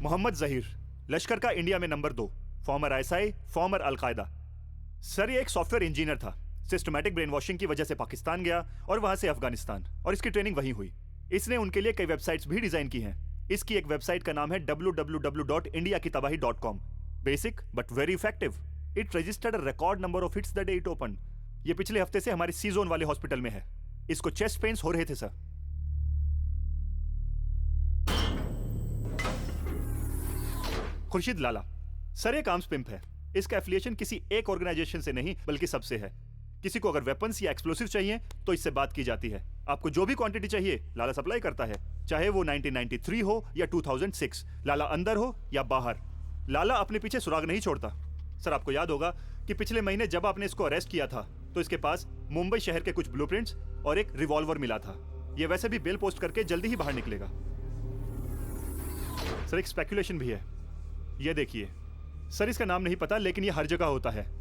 Mohammed Zaheer, Lashkar का इंडिया में number 2, former ISI, former al Qaeda. Sir ये एक सॉफ्टवेयर इंजीनियर था। सिस्टमैटिक ब्रेन वॉशिंग की वजह से पाकिस्तान गया और वहां से अफगानिस्तान, और इसकी ट्रेनिंग वहीं हुई। इसने उनके लिए कई वेबसाइट्स भी डिजाइन की हैं। इसकी एक वेबसाइट का नाम है www.indiakitabahi.com। Basic but very effective. It registered a record number of hits the day it open. ये पिछले हफ्ते से हमारे सी जोन वाले हॉस्पिटल में है। इसको चेस्ट पेन्स हो रहे थे सर। खुर्शीद लाला, सर एक आर्म्स पिंप है। इसका एफिलिएशन किसी एक ऑर्गेनाइजेशन से नहीं बल्कि सबसे है। किसी को अगर वेपन्स या एक्सप्लोसिव चाहिए तो इससे बात की जाती है। आपको जो भी क्वांटिटी चाहिए लाला सप्लाई करता है, चाहे वो 1993 हो या 2006, लाला अंदर हो या बाहर। लाला अपने पीछे सुराग नहीं छोड़ता। सर आपको याद होगा कि पिछले महीने जब आपने इसको अरेस्ट किया था तो इसके पास मुंबई शहर के कुछ ब्लूप्रिंट्स और एक रिवॉल्वर मिला था। ये वैसे भी बेल पोस्ट करके जल्दी ही बाहर निकलेगा। सर एक स्पेकुलेशन भी है, ये देखिए। सर इसका नाम नहीं पता लेकिन ये हर जगह होता है।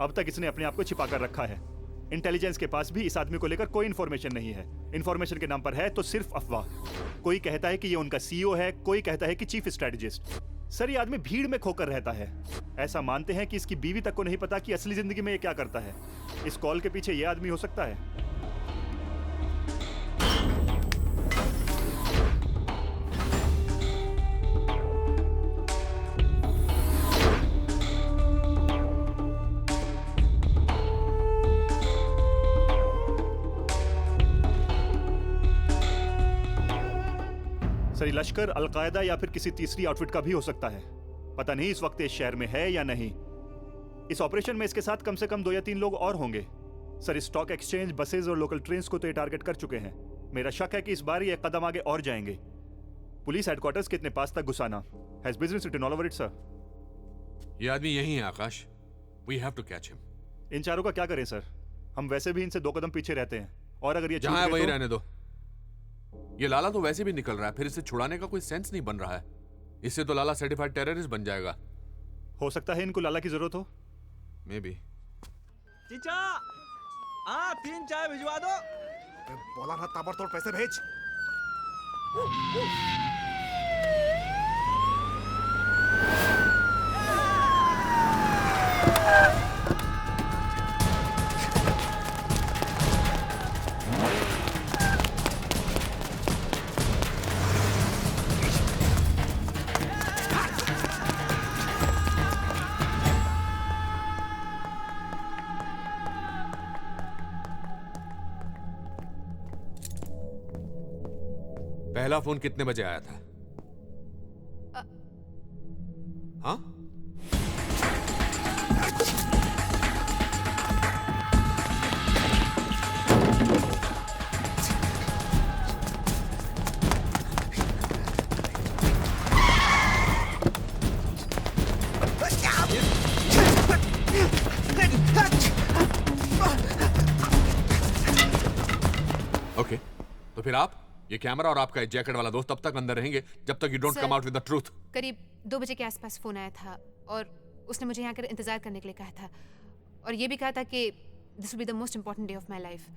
अब तक इसने अपने आप को छिपा कर रखा है। इंटेलिजेंस के पास भी इस आदमी को लेकर कोई इंफॉर्मेशन नहीं है। इंफॉर्मेशन के नाम पर है तो सिर्फ अफवाह। कोई कहता है कि ये उनका CEO है, कोई कहता है कि चीफ स्ट्रेटेजिस्ट। सर ये आदमी भीड़ में खोकर रहता है। ऐसा मानते हैं कि इसकी बीवी तक को नहीं पता कि असली जिंदगी में ये क्या करता है। इस कॉल के पीछे ये आदमी हो सकता है। सर, लश्कर, अलकायदा या फिर किसी तीसरी आउटफिट का भी हो सकता है। पता नहीं इस वक्त इस शहर में है या नहीं। इस ऑपरेशन में इसके साथ कम से कम 2 या 3 लोग और होंगे। सर, स्टॉक एक्सचेंज, बसेज और लोकल ट्रेन्स को तो ये टारगेट कर चुके हैं। मेरा शक है कि इस बार ये एक कदम आगे और जाएंगे। पुलिस हेडक्वार्टर्स के इतने पास तक घुसाना has business written all over it sir. ये आदमी यही है Akash. We have to catch him. इन चारों का क्या करें सर? हम वैसे भी इनसे 2 कदम पीछे रहते हैं, और अगर ये जहां है छूट गए वहीं तो- रहने दो। ये लाला तो वैसे भी निकल रहा है, फिर इसे छुड़ाने का कोई सेंस नहीं बन रहा है। इससे तो लाला सर्टिफाइड टेररिस्ट बन जाएगा। हो सकता है इनको लाला की जरूरत हो। May be. चीचा, 3 चाय भिजवा दो। बोला ना ताबड़तोड़ पैसे भेज। पहला फोन कितने बजे आया था? हाँ? ओके, तो फिर आप, ये कैमरा और आपका जैकेट वाला दोस्त तब तक अंदर रहेंगे जब तक you don't come out with the truth. करीब 2 बजे के आसपास फोन आया था और उसने मुझे यहाँ कर इंतजार करने के लिए कहा था, और ये भी कहा था कि this will be the most important day of my life.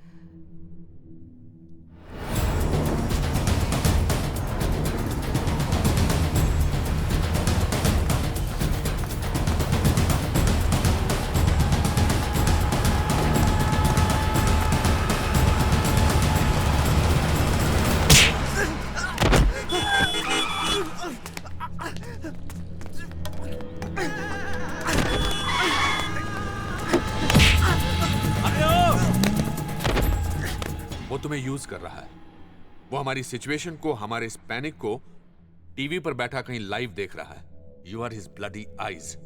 वो तुम्हें यूज कर रहा है। वो हमारी सिचुएशन को, हमारे इस पैनिक को टीवी पर बैठा कहीं लाइव देख रहा है। You are his bloody eyes.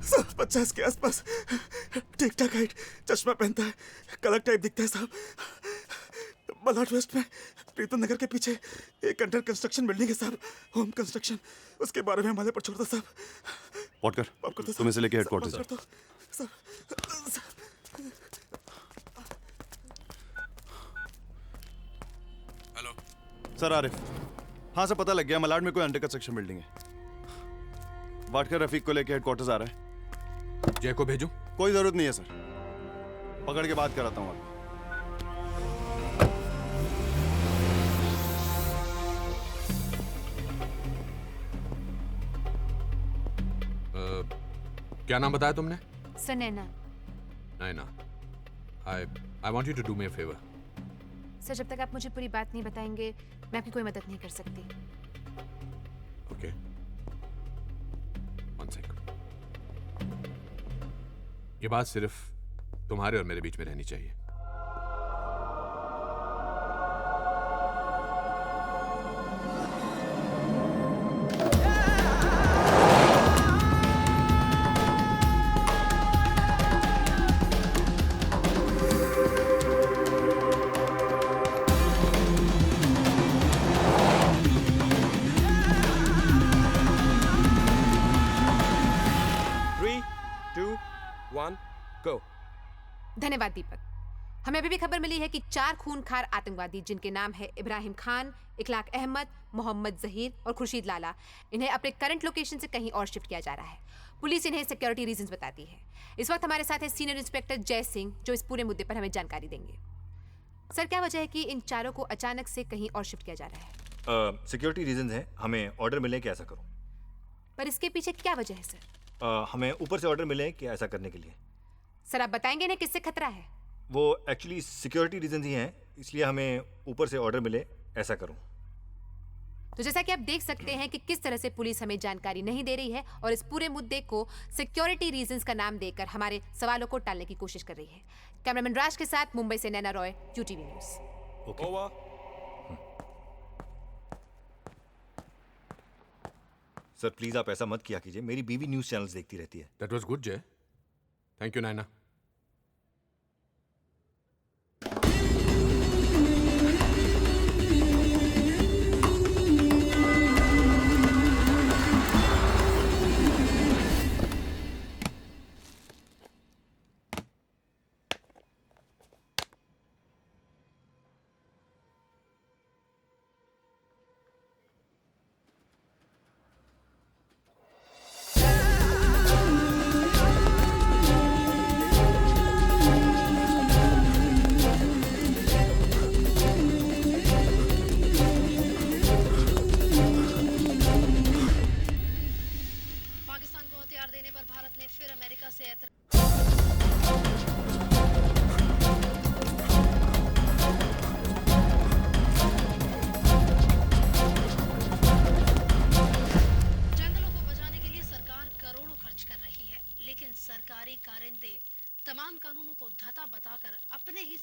सब 50 के आसपास, ठीक ठाक हाइट, चश्मा पहनता है, कलर टाइप दिखता है साहब। मलाड वेस्ट में प्रीतम नगर के पीछे एक अंडर कंस्ट्रक्शन बिल्डिंग है साहब, होम कंस्ट्रक्शन। उसके बारे में हमारे पर छोड़ दो साहब। वॉटकर, तुम इसे लेके हेडक्वार्टर जाओ। Hello sir, Arif. हाँ सर, पता लग गया, मलाड में कोई अंडर कंस्ट्रक्शन बिल्डिंग है। वाटकर रफीक को लेके हेडक्वार्टर्स आ रहा है। जय को भेजूं? कोई जरूरत नहीं है सर, पकड़ के बात कराता हूँ। क्या नाम बताया तुमने? Sir Naina. Naina, I want you to do me a favor. Sir, जब तक आप मुझे पूरी बात नहीं बताएंगे मैं आपकी कोई मदद नहीं कर सकती। Okay. One sec. ये बात सिर्फ तुम्हारे और मेरे बीच में रहनी चाहिए। धन्यवाद दीपक। हमें अभी भी खबर मिली है कि 4 खूनखार आतंकवादी जिनके नाम है इब्राहिम खान, इखलाक अहमद, मोहम्मद जहीर और खुर्शीद लाला, इन्हें अपने करंट लोकेशन से कहीं और शिफ्ट किया जा रहा है। पुलिस इन्हें सिक्योरिटी रीजंस बताती है। इस वक्त हमारे साथ है सीनियर इंस्पेक्टर जय सिंह, जो इस पूरे मुद्दे पर हमें जानकारी देंगे। सर, क्या वजह है कि इन चारों को अचानक से कहीं और शिफ्ट किया जा रहा है? सिक्योरिटी रीजंस हैं, हमें ऑर्डर मिले कि ऐसा करो। पर इसके पीछे क्या वजह है सर? हमें ऊपर से ऑर्डर मिले कि ऐसा करने के लिए। सर, आप बताएंगे इन्हें किससे खतरा है? वो एक्चुअली सिक्योरिटी रीजंस ही हैं, इसलिए हमें ऊपर से ऑर्डर मिले ऐसा करूं। तो जैसा कि आप देख सकते हैं कि किस तरह से पुलिस हमें जानकारी नहीं दे रही है और इस पूरे मुद्दे को सिक्योरिटी रीजंस का नाम देकर हमारे सवालों को टालने की कोशिश कर रही है। कैमरामैन राज के साथ मुंबई से Naina Roy, UTV news. Sir please आप ऐसा मत किया कीजिए, मेरी बीवी न्यूज चैनल्स देखती रहती है। दैट वाज गुड जय, थैंक यू नैना। सरकारी कारिंदे तमाम कानूनों को धता बताकर अपने ही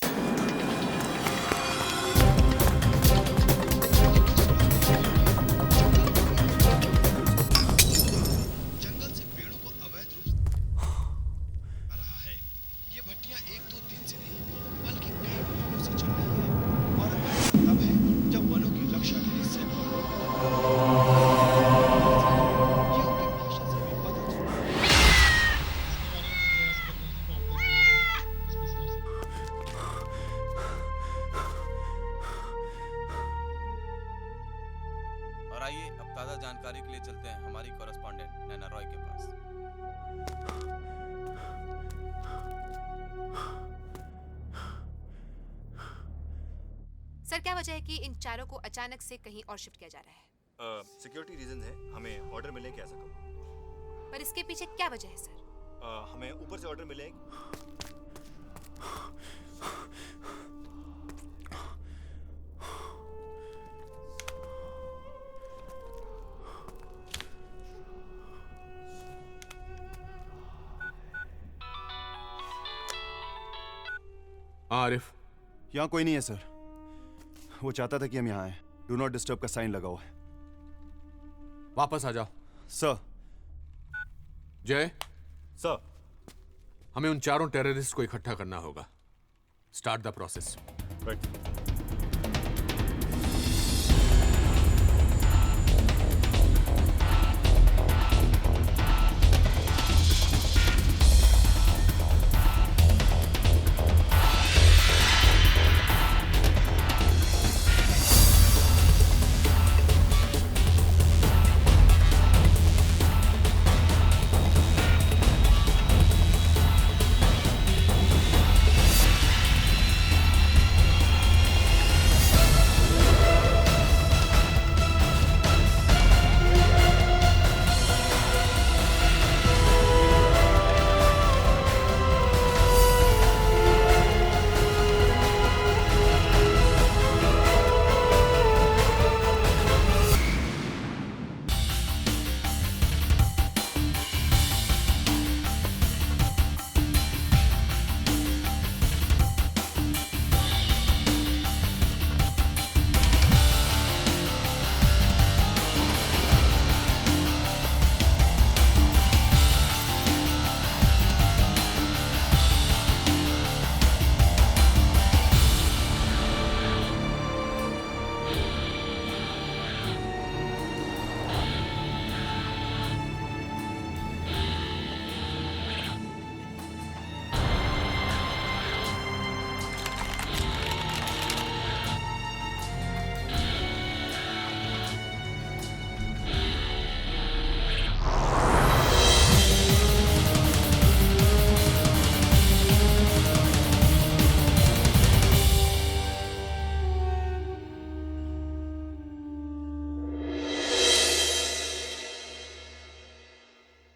जंगल से पेड़ों को अवैध रूप से रहा है। ये भट्टियां 1-2 दिन से नहीं बल्कि कई महीनों से चल रही है और अब है जब वनों की रक्षा के लिए जानकारी के लिए चलते हैं हमारी कॉरेस्पॉन्डेंट नैना रॉय के पास। सर, क्या वजह है कि इन चारों को अचानक से कहीं और शिफ्ट किया जा रहा है? सिक्योरिटी रीजंस हैं, हमें ऑर्डर मिले कि ऐसा करो। पर इसके पीछे क्या वजह है सर? हमें ऊपर से ऑर्डर मिले। आरिफ, यहाँ कोई नहीं है सर। वो चाहता था कि हम यहाँ आए। डू नॉट डिस्टर्ब का साइन लगा हुआ है। वापस आ जाओ। सर। जय सर, हमें उन चारों टेररिस्ट को इकट्ठा करना होगा। Start the process. राइट।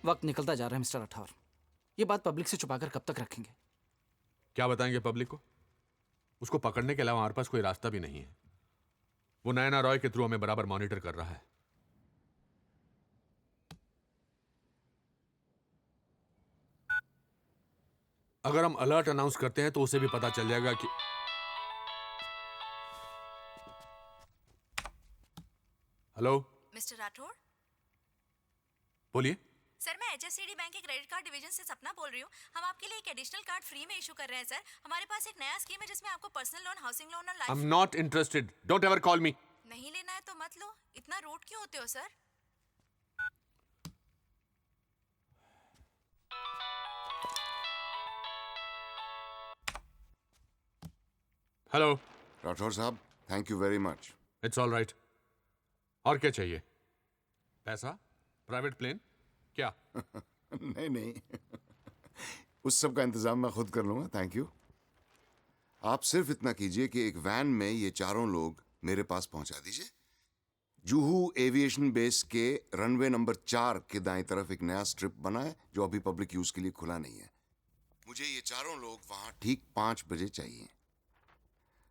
वक्त निकलता जा रहा है मिस्टर राठौर। ये बात पब्लिक से छुपाकर कब तक रखेंगे? क्या बताएंगे पब्लिक को? उसको पकड़ने के अलावा हमारे पास कोई रास्ता भी नहीं है। वो नयना रॉय के थ्रू हमें बराबर मॉनिटर कर रहा है। अगर हम अलर्ट अनाउंस करते हैं तो उसे भी पता चल जाएगा कि हेलो मिस्टर राठौर, बोलिए। सर मैं HSCD बैंक के क्रेडिट कार्ड डिवीजन से सपना बोल रही हूँ। हम आपके लिए एक एडिशनल कार्ड फ्री में इशू कर रहे हैं सर। हमारे पास एक नया स्कीम है जिसमें आपको पर्सनल लोन, हाउसिंग लोन और I am life. Not interested, don't ever call मी। नहीं लेना है तो मत लो। इतना रूड क्यों होते हो sir? Hello Rathore sahab, thank you very much. It's all right. और क्या चाहिए? पैसा? Private plane? क्या? नहीं नहीं, उस सब का इंतजाम मैं खुद कर लूंगा, थैंक यू। आप सिर्फ इतना कीजिए कि एक वैन में ये चारों लोग मेरे पास पहुंचा दीजिए। जुहू एविएशन बेस के रनवे नंबर 4 के दाएं तरफ एक नया स्ट्रिप बना है जो अभी पब्लिक यूज के लिए खुला नहीं है। मुझे ये चारों लोग वहां ठीक 5 बजे चाहिए।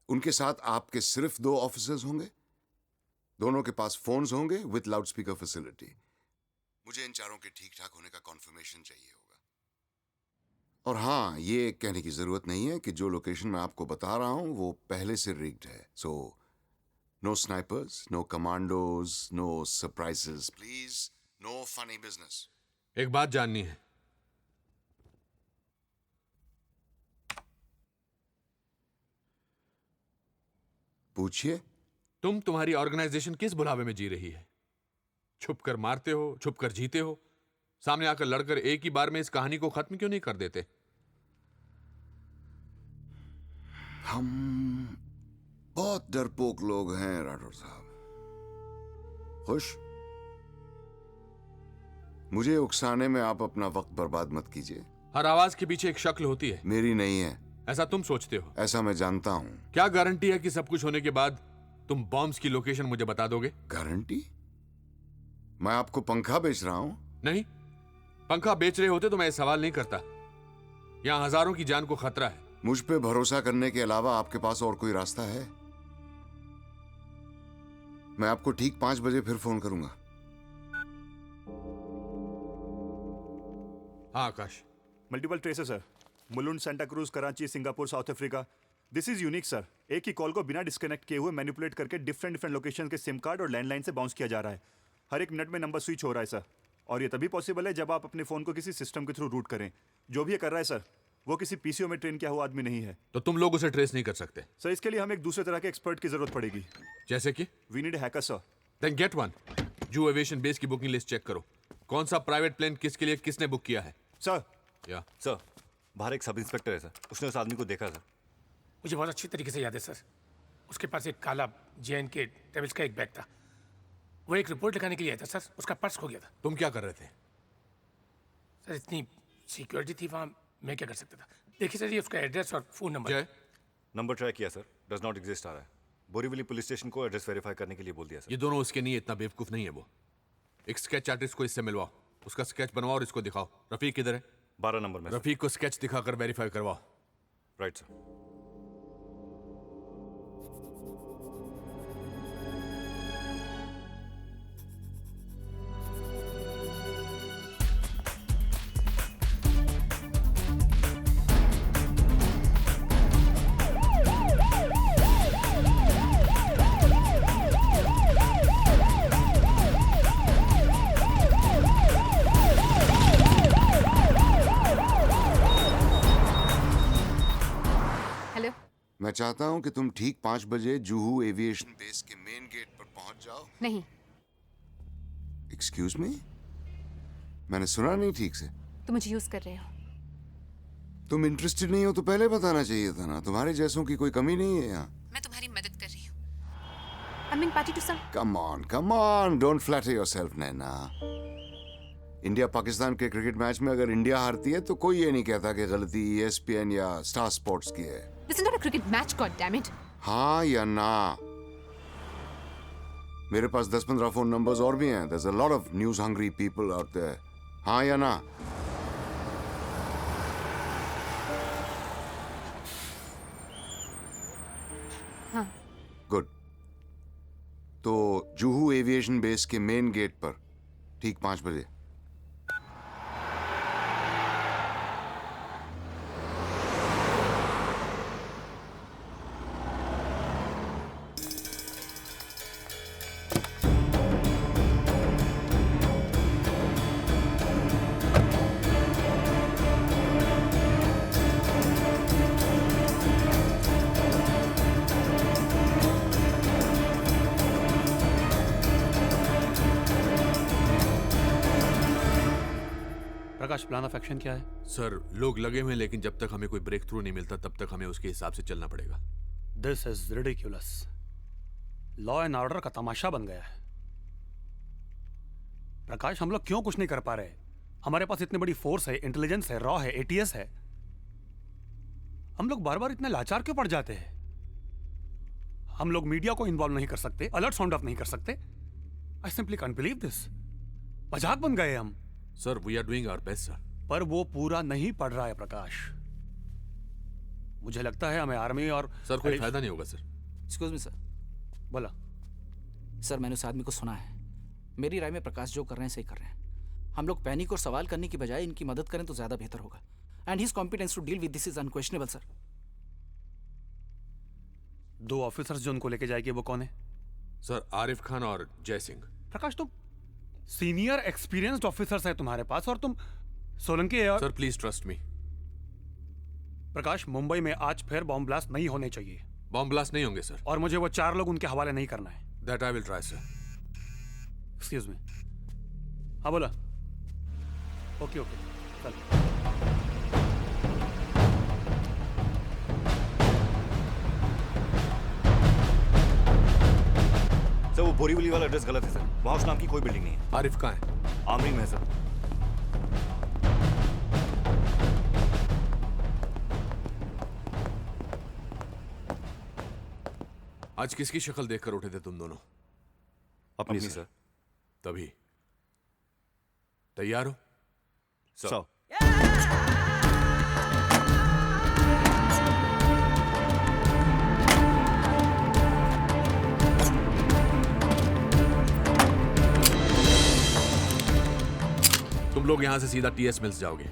उनके साथ आपके सिर्फ 2 ऑफिसर्स होंगे, दोनों के पास फोन्स होंगे विद लाउडस्पीकर फैसिलिटी। मुझे इन चारों के ठीक ठाक होने का कॉन्फर्मेशन चाहिए होगा। और हाँ, ये कहने की जरूरत नहीं है कि जो लोकेशन मैं आपको बता रहा हूं वो पहले से रिग्ड है। So no snipers, no commandos, no surprises, please, no funny business. एक बात जाननी है। पूछिए। तुम्हारी ऑर्गेनाइजेशन किस बुलावे में जी रही है? छुप कर मारते हो, छुप कर जीते हो, सामने आकर लड़कर एक ही बार में इस कहानी को खत्म क्यों नहीं कर देते? हम बहुत डरपोक लोग हैं राठौर साहब। खुश? मुझे उकसाने में आप अपना वक्त बर्बाद मत कीजिए। हर आवाज के पीछे एक शक्ल होती है। मेरी नहीं है। ऐसा तुम सोचते हो? ऐसा मैं जानता हूं। क्या गारंटी है कि सब कुछ होने के बाद तुम बॉम्ब्स की लोकेशन मुझे बता दोगे? गारंटी? मैं आपको पंखा बेच रहा हूं? नहीं, पंखा बेच रहे होते तो मैं ये सवाल नहीं करता। यहां हजारों की जान को खतरा है। मुझ पे भरोसा करने के अलावा आपके पास और कोई रास्ता है? मैं आपको ठीक 5 बजे फिर फोन करूंगा। हाँ Akash. Multiple traces sir, Mulund, Santacruz, Karachi, Singapore, South Africa. This is unique sir. एक ही कॉल को बिना डिस्कनेक्ट किए हुए मैनिपुलेट करके डिफरेंट लोकेशन के सिम कार्ड और लैंडलाइन से बाउंस किया जा रहा है। हर एक मिनट में नंबर स्विच हो रहा है सर। और ये तभी पॉसिबल है जब आप अपने फोन को किसी सिस्टम के थ्रू रूट करें। जो भी ये कर रहा है सर, वो किसी पीसीओ में ट्रेन किया हुआ आदमी नहीं है। तो तुम लोग उसे ट्रेस नहीं कर सकते? सर, इसके लिए हमें एक दूसरे तरह के एक्सपर्ट की जरूरत पड़ेगी। जैसे कि? We need hacker sir. Then gate one. Juhu aviation base की बुकिंग लिस्ट चेक करो। कौन सा प्राइवेट प्लेन किसके लिए किसने बुक किया है? सर। या सर, बाहर एक सब इंस्पेक्टर है सर, उसने उस आदमी को देखा सर। मुझे बहुत अच्छी तरीके से याद है सर। उसके पास एक काला JN के टेबल्स का एक बैग था। वो एक रिपोर्ट लिखाने के लिए आया था सर। उसका पर्स खो गया था। तुम क्या कर रहे थे? सर इतनी सिक्योरिटी थी वहाँ, मैं क्या कर सकता था। देखिए सर, ये उसका एड्रेस और फोन नंबर। नंबर ट्राई किया सर, डज नॉट एग्जिस्ट आ रहा है। बोरीवली पुलिस स्टेशन को एड्रेस वेरीफाई करने के लिए बोल दिया सर। ये दोनों उसके नहीं, इतना बेवकूफ नहीं है वो। एक स्केच आर्टिस्ट को इससे मिलवाओ, उसका स्केच बनवाओ और इसको दिखाओ। रफीक किधर है? 12 नंबर में। रफीक को स्केच दिखाकर वेरीफाई करवाओ। Right sir. मैं चाहता हूं कि तुम ठीक 5 बजे जुहू एविएशन बेस के मेन गेट पर पहुंच जाओ। नहीं। Excuse me? मैंने सुना नहीं ठीक से। तुम मुझे यूज कर रहे हो। तुम इंटरेस्टेड नहीं हो तो पहले बताना चाहिए था ना। तुम्हारे जैसों की कोई कमी नहीं है यहाँ। मैं तुम्हारी मदद कर रही हूँ। I'm in party to some. Come on, don't flatter yourself, Naina. India Pakistan के क्रिकेट मैच में अगर इंडिया हारती है तो कोई ये नहीं कहता कि गलती ESPN या स्टार स्पोर्ट्स की है। This is not a cricket match, goddammit. हाँ या ना? मेरे पास 10-15 फोन नंबर्स और भी हैं। There's a lot of news hungry people out there. हाँ या ना? हाँ। गुड। तो जुहू एविएशन बेस के मेन गेट पर ठीक 5 बजे। प्रकाश, प्लान ऑफ एक्शन क्या है? सर, लोग लगे हुए हैं, लेकिन जब तक हमें कोई ब्रेक थ्रू नहीं मिलता तब तक हमें उसके हिसाब से चलना पड़ेगा। This is ridiculous. Law and order का तमाशा बन गया है। प्रकाश, हम लोग क्यों कुछ नहीं कर पा रहे? हमारे पास इतनी बड़ी फोर्स है, इंटेलिजेंस है, रॉ है, एटीएस है। हम लोग बार बार इतने लाचार क्यों पड़ जाते हैं? हम लोग मीडिया को इन्वॉल्व नहीं कर सकते, अलर्ट साउंड ऑफ नहीं कर सकते। I simply can't believe this. मजाक बन गए हम। Sir, we are doing our best sir. पर वो पूरा नहीं पड़ रहा है प्रकाश। मुझे लगता है हमें आर्मी और सर कोई फायदा नहीं होगा सर। Excuse me sir. बोला। सर, मैंने उस आदमी को सुना है। मेरी राय में प्रकाश जो कर रहे हैं सही कर रहे हैं। हम लोग पैनिक और सवाल करने की बजाय इनकी मदद करें तो ज्यादा बेहतर होगा। And his competence to deal with this is unquestionable sir. 2 officers जो उनको लेके जाएंगे वो कौन है? सर, आरिफ खान और जय सिंह। प्रकाश, तुम सीनियर एक्सपीरियंस्ड ऑफिसर्स है तुम्हारे पास और तुम सोलंकी है। Sir please trust me. Prakash, Mumbai में आज फिर बॉम्ब ब्लास्ट नहीं होने चाहिए। बॉम्ब ब्लास्ट नहीं होंगे सर। और मुझे वो 4 लोग उनके हवाले नहीं करना है। That I will try sir. Excuse me. हाँ बोला। ओके ओके, चल। सर, वो बोरीवली वाला एड्रेस गलत है सर। वहां उस नाम की कोई बिल्डिंग नहीं है। आरिफ कहाँ है? आमरी में है सर। आज किसकी शक्ल देखकर उठे थे तुम दोनों? अपनी सर। तभी तैयार हो? सर। तुम लोग यहां से सीधा टीएस मिल्स जाओगे।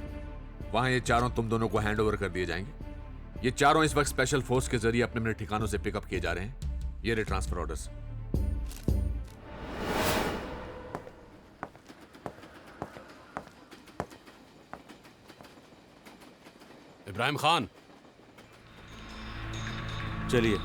वहां ये चारों तुम दोनों को हैंड ओवर कर दिए जाएंगे। ये चारों इस वक्त स्पेशल फोर्स के जरिए अपने अपने ठिकानों से पिकअप किए जा रहे हैं। ये रहे ट्रांसफर ऑर्डर्स। इब्राहिम खान, चलिए।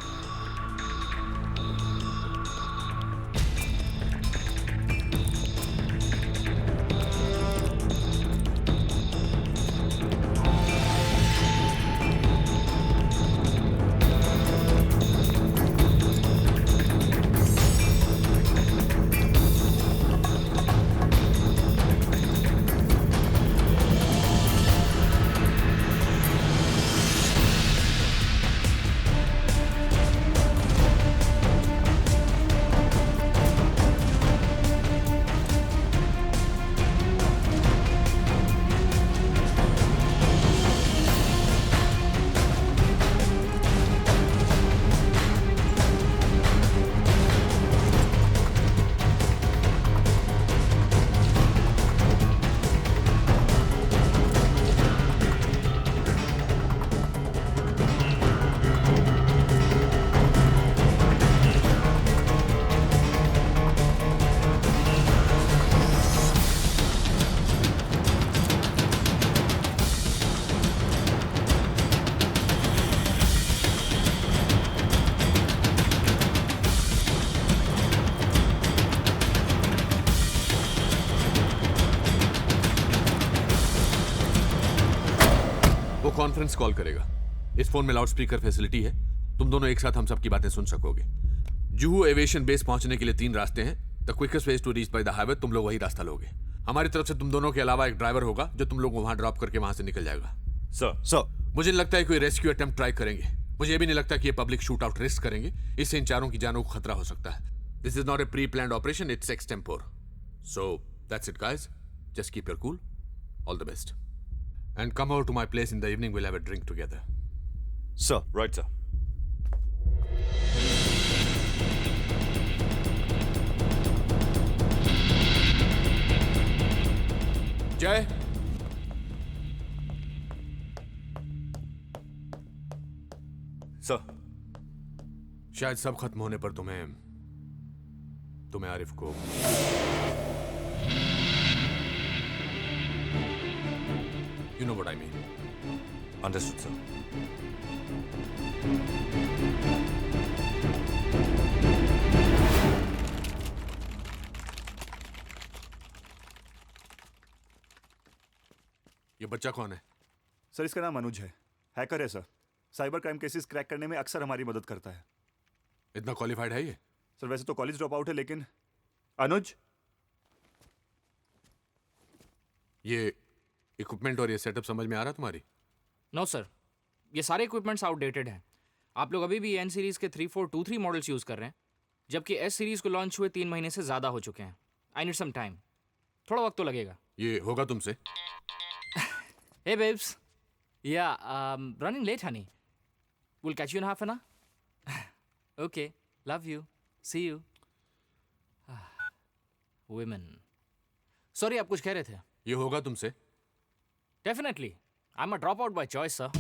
कॉन्फ्रेंस कॉल करेगा। इस फोन में लाउड स्पीकर फैसिलिटी है। तुम दोनों एक साथ हम सब की बातें सुन सकोगे। जुहू एविएशन बेस पहुंचने के लिए 3 रास्ते हैं। The quickest way to reach by the highway. तुम लोग वही रास्ता लोगे। हमारी तरफ से तुम दोनों के अलावा एक ड्राइवर होगा जो तुम लोग को वहां ड्रॉप करके वहां से निकल जाएगा। सर मुझे नहीं लगता है कोई रेस्क्यू अटेम्प्ट ट्राई करेंगे। मुझे भी नहीं लगता कि ये पब्लिक शूट आउट रिस्क करेंगे। इससे इन चारों की जानों को खतरा हो सकता है। This is not a pre planned operation, it's extempore. So that's it guys, just keep your cool. All the best. And come over to my place in the evening. We'll have a drink together. Sir. Right, sir. जय सर शायद सब खत्म होने पर तुम्हें आरिफ को You know what I mean. Understood, sir. ये बच्चा कौन है? सर इसका नाम अनुज है, हैकर है sir. Cyber crime cases crack करने में अक्सर हमारी मदद करता है। इतना क्वालिफाइड है ये? सर वैसे तो कॉलेज ड्रॉप आउट है, लेकिन अनुज, ये इक्विपमेंट और ये सेटअप समझ में आ रहा तुम्हारी? नो सर, ये सारे इक्विपमेंट्स आउटडेटेड हैं। आप लोग अभी भी एन सीरीज के 3423 मॉडल्स यूज़ कर रहे हैं, जबकि एस सीरीज को लॉन्च हुए 3 महीने से ज़्यादा हो चुके हैं। आई नीड सम टाइम, थोड़ा वक्त तो लगेगा। ये होगा तुमसे? Hey babes, yeah, running late, honey. We'll catch you in half an hour. Okay, love you. See you. Women. Sorry, आप कुछ कह रहे थे? ये होगा तुमसे? Definitely. I'm a dropout by choice, sir.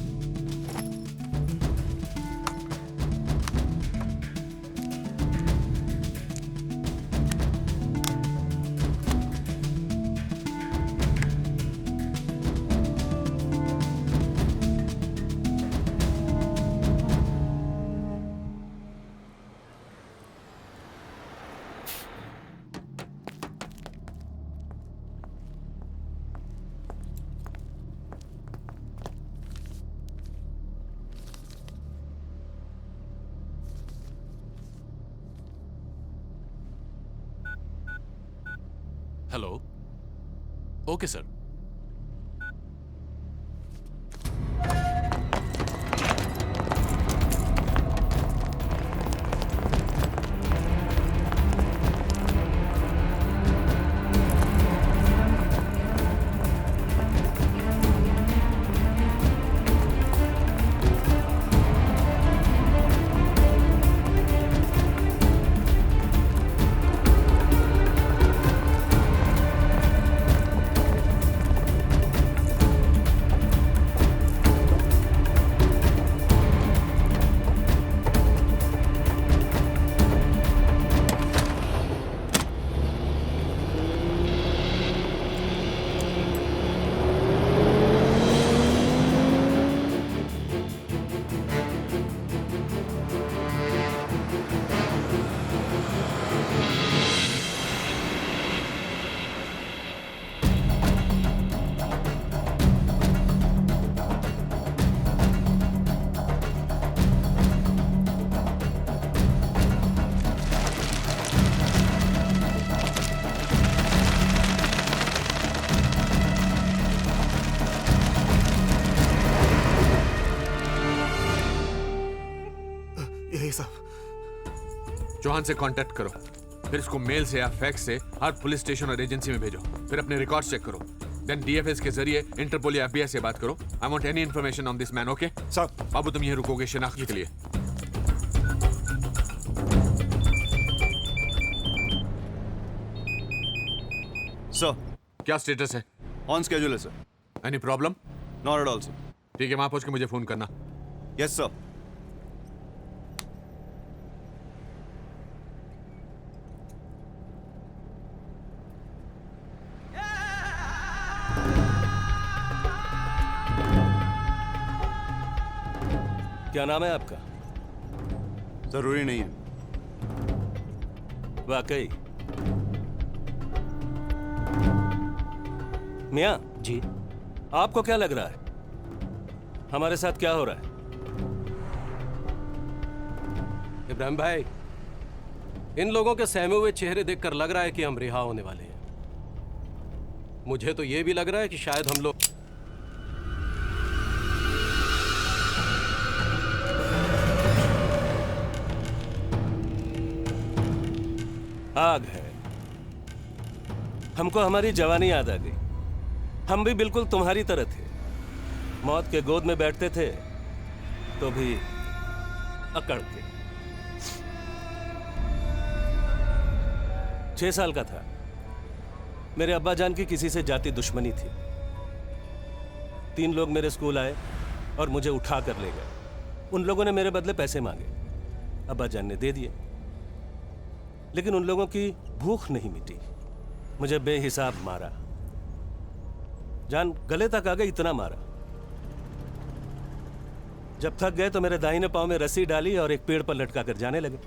Hello. Okay sir. Chauhan से कांटेक्ट करो, फिर इसको मेल से या फैक्स से हर पुलिस स्टेशन और एजेंसी में भेजो, फिर अपने रिकॉर्ड्स चेक करो, देन डीएफएस के जरिए इंटरपोल या एफबीआई से बात करो। I want any information on this man. Okay sir. बाबू तुम यहीं रुकोगे शिनाख्त के लिए। सर क्या स्टेटस है? ऑन स्केड्यूल है sir. Any problem? Not at all sir. ठीक है, वहां पहुंच के मुझे फोन करना। Yes sir. क्या नाम है आपका? जरूरी नहीं है। वाकई? मियां जी, आपको क्या लग रहा है हमारे साथ क्या हो रहा है? इब्राहिम भाई, इन लोगों के सहमे हुए चेहरे देखकर लग रहा है कि हम रिहा होने वाले हैं। मुझे तो ये भी लग रहा है कि शायद हम लोग आग है। हमको हमारी जवानी याद आ गई। हम भी बिल्कुल तुम्हारी तरह थे, मौत के गोद में बैठते थे तो भी अकड़ के। 6 साल का था, मेरे अब्बा जान की किसी से जाति दुश्मनी थी। 3 लोग मेरे स्कूल आए और मुझे उठा कर ले गए। उन लोगों ने मेरे बदले पैसे मांगे, अब्बा जान ने दे दिए, लेकिन उन लोगों की भूख नहीं मिटी, मुझे बेहिसाब मारा। जान गले तक आ गई, इतना मारा। जब थक गए तो मेरे दाहिने पांव में रस्सी डाली और एक पेड़ पर लटका कर जाने लगे।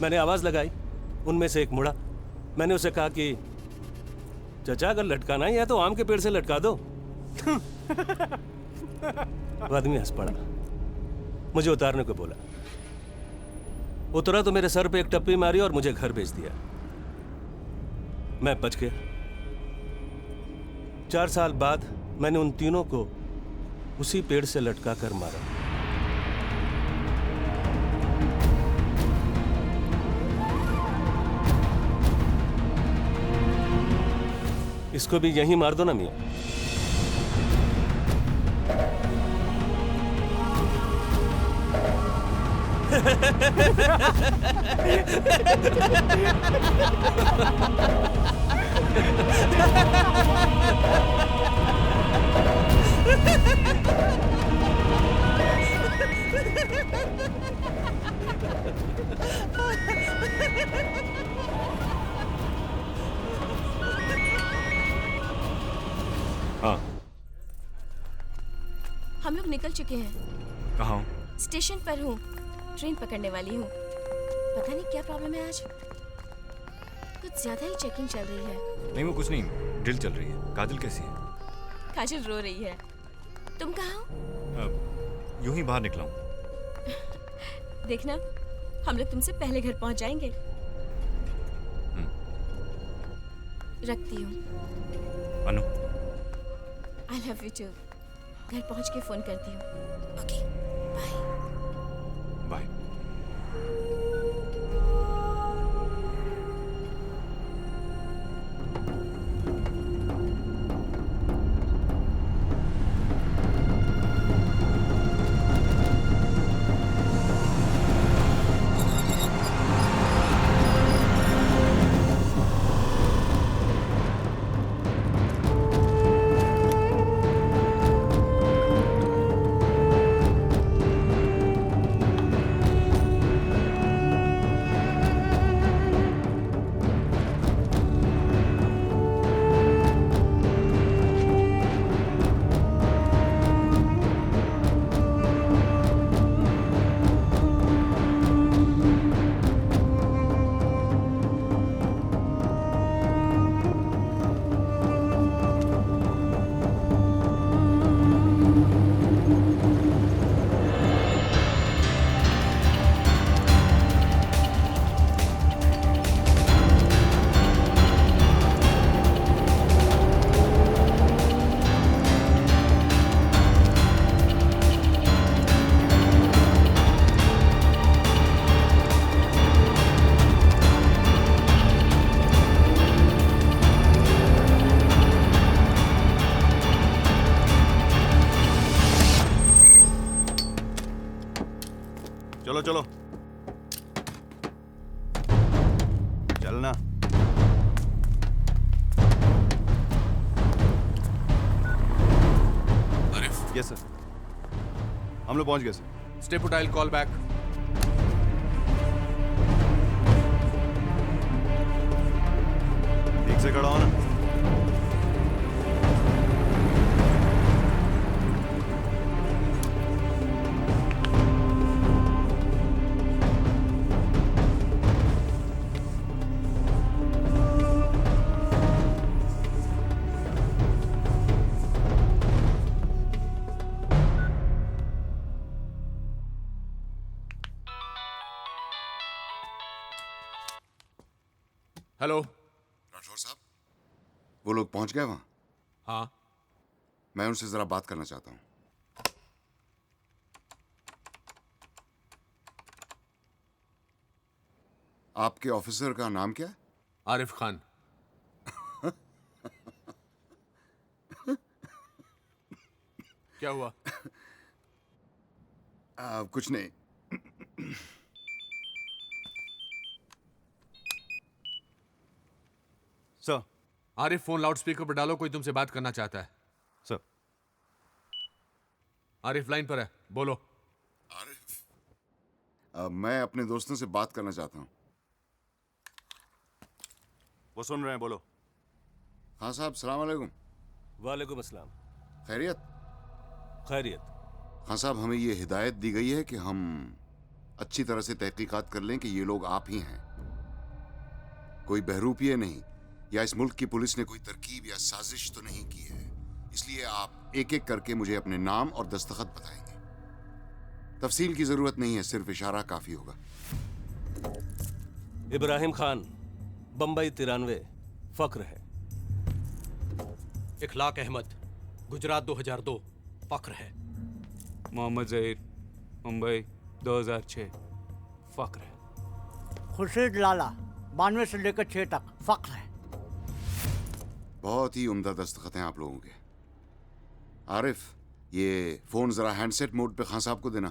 मैंने आवाज लगाई, उनमें से एक मुड़ा। मैंने उसे कहा कि चचा, अगर लटकाना ही है तो आम के पेड़ से लटका दो। वो आदमी हंस पड़ा, मुझे उतारने को बोला। उतरा तो मेरे सर पे एक टप्पी मारी और मुझे घर भेज दिया। मैं बच गया। 4 साल बाद मैंने उन तीनों को उसी पेड़ से लटका कर मारा। इसको भी यहीं मार दो ना मियां। हाँ, हम लोग निकल चुके हैं। कहाँ हूँ? स्टेशन पर हूँ, ट्रेन पकड़ने वाली हूँ। पता नहीं क्या प्रॉब्लम है आज, कुछ ज्यादा ही चेकिंग चल रही है। नहीं, वो कुछ नहीं, ड्रिल चल रही है। काजल कैसी है? काजल रो रही है। तुम कहाँ हो? यूं ही बाहर निकला हूँ। देखना, हम लोग तुमसे पहले घर पहुंच जाएंगे। रखती हूँ। Anu, I love you too. घर पहुंच के फोन करती हूँ। Okay, bye. बाय। चलो चलो, चलना। आरिफ, यस सर, हम लोग पहुंच गए sir. Stay put, I will call back. ठीक से खड़ा हो ना। हेलो राठौर साहब, वो लोग पहुंच गए वहां? हाँ, मैं उनसे जरा बात करना चाहता हूं। आपके ऑफिसर का नाम क्या है? आरिफ खान। क्या हुआ? कुछ नहीं। Sir. Arif, phone loud speaker पर डालो, कोई तुमसे बात करना चाहता है। सर। आरिफ लाइन पर है, बोलो। मैं अपने दोस्तों से बात करना चाहता हूँ। वो सुन रहे हैं, बोलो। हाँ साहब, सलाम वालेकुम। वालेकुम अस्सलाम। खैरियत? खैरियत। हाँ साहब, हमें ये हिदायत दी गई है कि हम अच्छी तरह से तहकीकात कर लें कि ये लोग आप ही हैं, कोई बहरूपिये नहीं, या इस मुल्क की पुलिस ने कोई तरकीब या साजिश तो नहीं की है। इसलिए आप एक एक करके मुझे अपने नाम और दस्तखत बताएंगे। तफसील की जरूरत नहीं है, सिर्फ इशारा काफी होगा। इब्राहिम खान, बम्बई 93, फक्र है। इखलाक अहमद, गुजरात 2002, फक्र है। मोहम्मद जहीर, मुंबई 2006, फक्र है। खुर्शीद लाला, 92 से लेकर 6 तक, फक्र है। बहुत ही उम्दा दस्तखत हैं आप लोगों के। आरिफ, ये फोन जरा हैंडसेट मोड पे खान साहब को देना।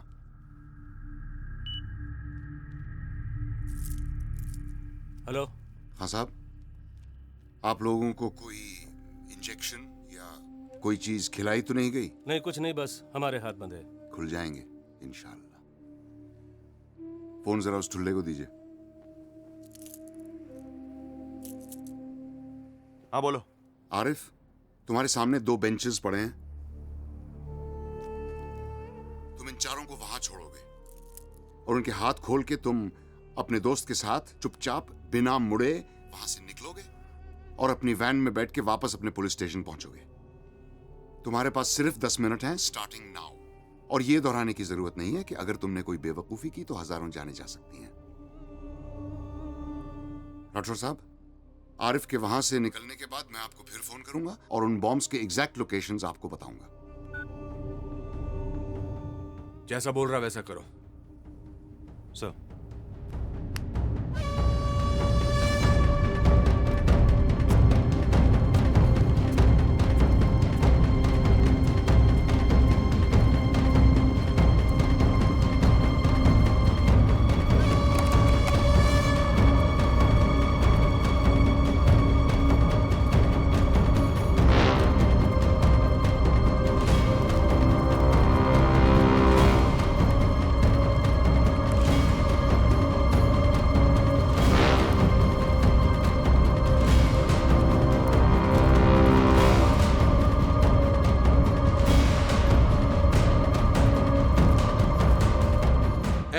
हेलो खान साहब, आप लोगों को कोई इंजेक्शन या कोई चीज खिलाई तो नहीं गई? नहीं, कुछ नहीं, बस हमारे हाथ बंधे। खुल जाएंगे इंशाल्लाह। फोन जरा उस ठुल्ले को दीजिए। हाँ बोलो। आरिफ, तुम्हारे सामने 2 बेंचेस पड़े हैं, तुम इन चारों को वहां छोड़ोगे और उनके हाथ खोल के तुम अपने दोस्त के साथ चुपचाप बिना मुड़े वहां से निकलोगे और अपनी वैन में बैठ के वापस अपने पुलिस स्टेशन पहुंचोगे। तुम्हारे पास सिर्फ 10 मिनट हैं, स्टार्टिंग नाउ। और ये दोहराने की जरूरत नहीं है कि अगर तुमने कोई बेवकूफी की तो हजारों जाने जा सकती हैं। राठौर साहब, आरिफ के वहां से निकलने के बाद मैं आपको फिर फोन करूंगा और उन बॉम्ब्स के एग्जैक्ट लोकेशंस आपको बताऊंगा। जैसा बोल रहा वैसा करो। सर।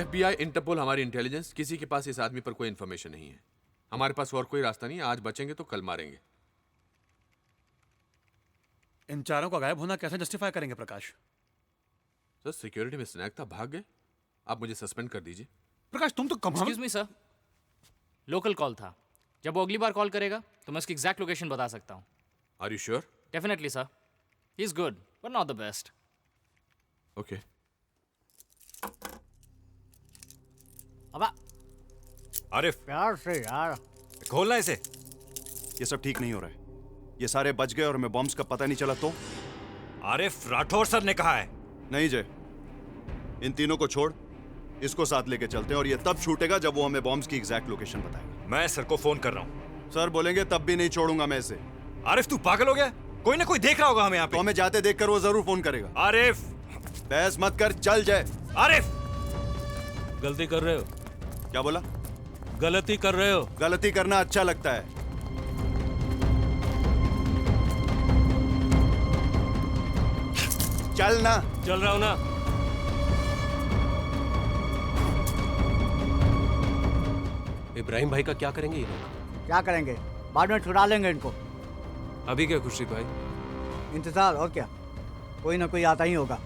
FBI, इंटरपोल, हमारी इंटेलिजेंस, किसी के पास इस आदमी पर कोई इंफॉर्मेशन नहीं है। हमारे पास और कोई रास्ता नहीं है। आज बचेंगे तो कल मारेंगे। इन चारों का गायब होना कैसे जस्टिफाई करेंगे प्रकाश? सर, सिक्योरिटी में स्नैक था, भाग गए। आप मुझे सस्पेंड कर दीजिए। प्रकाश, तुम तो come. Excuse me sir, local call था। जब वो अगली बार कॉल करेगा तो मैं उसकी एग्जैक्ट लोकेशन बता सकता हूँ। Are you sure? Definitely sir, he is good but not the best. Okay. अब आरिफ, प्यार से यार, खोलना इसे। ये सब ठीक नहीं हो रहा है। ये सारे बच गए और हमें बॉम्ब्स का पता नहीं चला तो? आरिफ, राठौर सर ने कहा है। नहीं जय, इन तीनों को छोड़, इसको साथ लेके चलते हैं और ये तब छूटेगा जब वो हमें बॉम्ब्स की एग्जैक्ट लोकेशन बताएगा। मैं सर को फोन कर रहा हूँ। सर बोलेंगे तब भी नहीं छोड़ूंगा मैं इसे। आरिफ, तू पागल हो गया? कोई ना कोई देख रहा होगा हमें यहाँ पे। तो हमें जाते देखकर वो जरूर फोन करेगा। आरिफ, बहस मत कर, चल जय। आरिफ, गलती कर रहे हो। क्या बोला? गलती कर रहे हो। गलती करना अच्छा लगता है। चल ना। चल रहा हूं ना। इब्राहिम भाई का क्या करेंगे ये लोग? क्या करेंगे? बाद में छुड़ा लेंगे इनको। अभी क्या खुर्शीद भाई? इंतजार और क्या, कोई ना कोई आता ही होगा।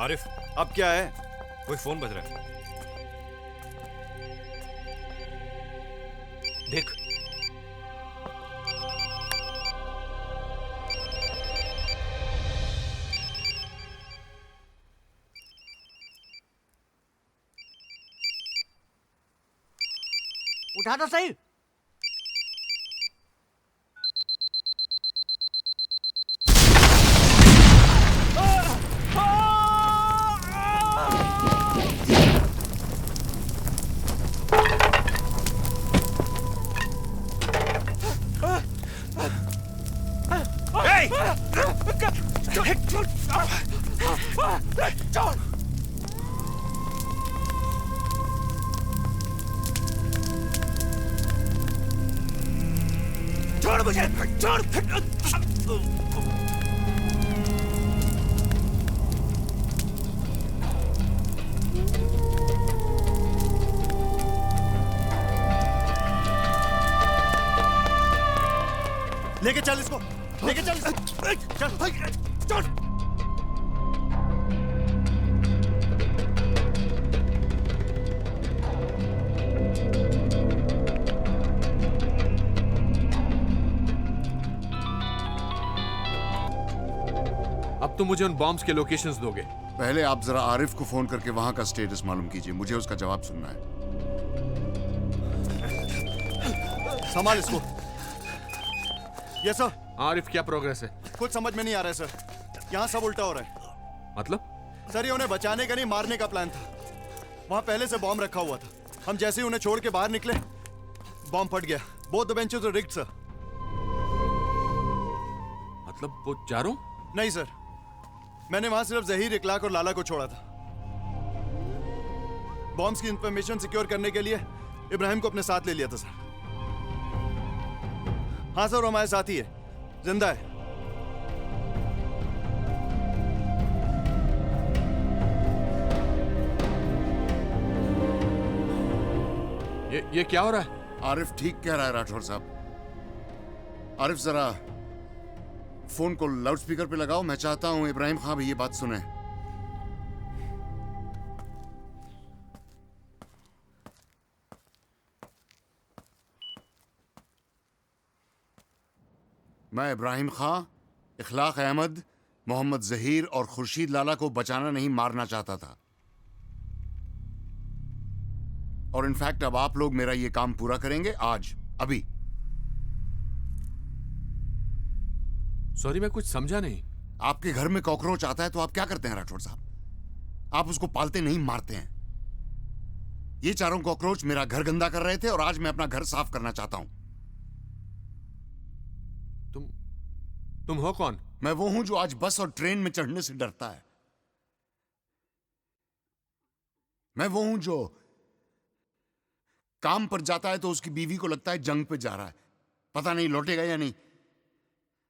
आरिफ, अब क्या है? कोई फोन बज रहा है। देख। उठा तो सही। छोड़ मुझे, छोड़। लेके चल इसको, लेके चल, चल, चल। अब तुम मुझे उन बॉम्ब्स के लोकेशंस दोगे। पहले आप जरा आरिफ को फोन करके वहां का स्टेटस मालूम कीजिए, मुझे उसका जवाब सुनना है। संभाल इसको। Yes sir. आरिफ, क्या प्रोग्रेस है? कुछ समझ में नहीं आ रहा है सर, यहाँ सब उल्टा हो रहा है। मतलब? सर ये उन्हें बचाने का नहीं, मारने का प्लान था। वहाँ पहले से बॉम्ब रखा हुआ था। हम जैसे ही उन्हें छोड़ के बाहर निकले, बॉम्ब फट गया। Both the benches were rigged sir. मतलब वो चारों? नहीं सर, मैंने वहां सिर्फ जहीर, इखलाक और लाला को छोड़ा था। बॉम्ब्स की इंफॉर्मेशन सिक्योर करने के लिए इब्राहिम को अपने साथ ले लिया था सर। हाँ सर, वो हमारे साथ ही है, जिंदा है। ये क्या हो रहा है? आरिफ ठीक कह रहा है राठौर साहब। आरिफ जरा फोन को लाउडस्पीकर पे लगाओ, मैं चाहता हूं इब्राहिम खां भी ये बात सुने। मैं इब्राहिम खां, इखलाक अहमद, मोहम्मद जहीर और खुर्शीद लाला को बचाना नहीं, मारना चाहता था। और इनफैक्ट अब आप लोग मेरा ये काम पूरा करेंगे आज, अभी। सॉरी, मैं कुछ समझा नहीं। आपके घर में कॉकरोच आता है तो आप क्या करते हैं राठौर साहब? आप उसको पालते नहीं, मारते हैं। ये चारों कॉकरोच मेरा घर गंदा कर रहे थे और आज मैं अपना घर साफ करना चाहता हूं। तुम हो कौन? मैं वो हूं जो आज बस और ट्रेन में चढ़ने से डरता है। मैं वो हूं जो काम पर जाता है तो उसकी बीवी को लगता है जंग पे जा रहा है, पता नहीं लौटेगा या नहीं।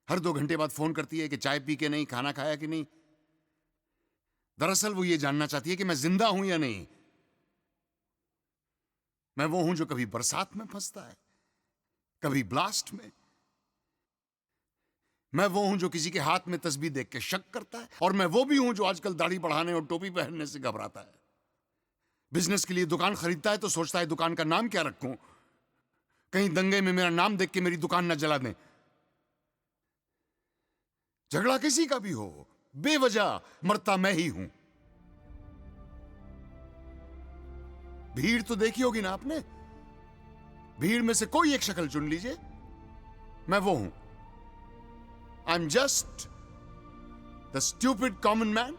हर 2 घंटे बाद फोन करती है कि चाय पी के नहीं, खाना खाया कि नहीं। दरअसल वो ये जानना चाहती है कि मैं जिंदा हूं या नहीं। मैं वो हूं जो कभी बरसात में फंसता है, कभी ब्लास्ट में। मैं वो हूं जो किसी के हाथ में तस्बीह देख के शक करता है, और मैं वो भी हूं जो आजकल दाढ़ी बढ़ाने और टोपी पहनने से घबराता है। बिजनेस के लिए दुकान खरीदता है तो सोचता है दुकान का नाम क्या रखूं, कहीं दंगे में मेरा नाम देख के मेरी दुकान न जला दें। झगड़ा किसी का भी हो, बेवजह मरता मैं ही हूं। भीड़ तो देखी होगी ना आपने, भीड़ में से कोई एक शक्ल चुन लीजिए, मैं वो हूं। I am just the stupid common man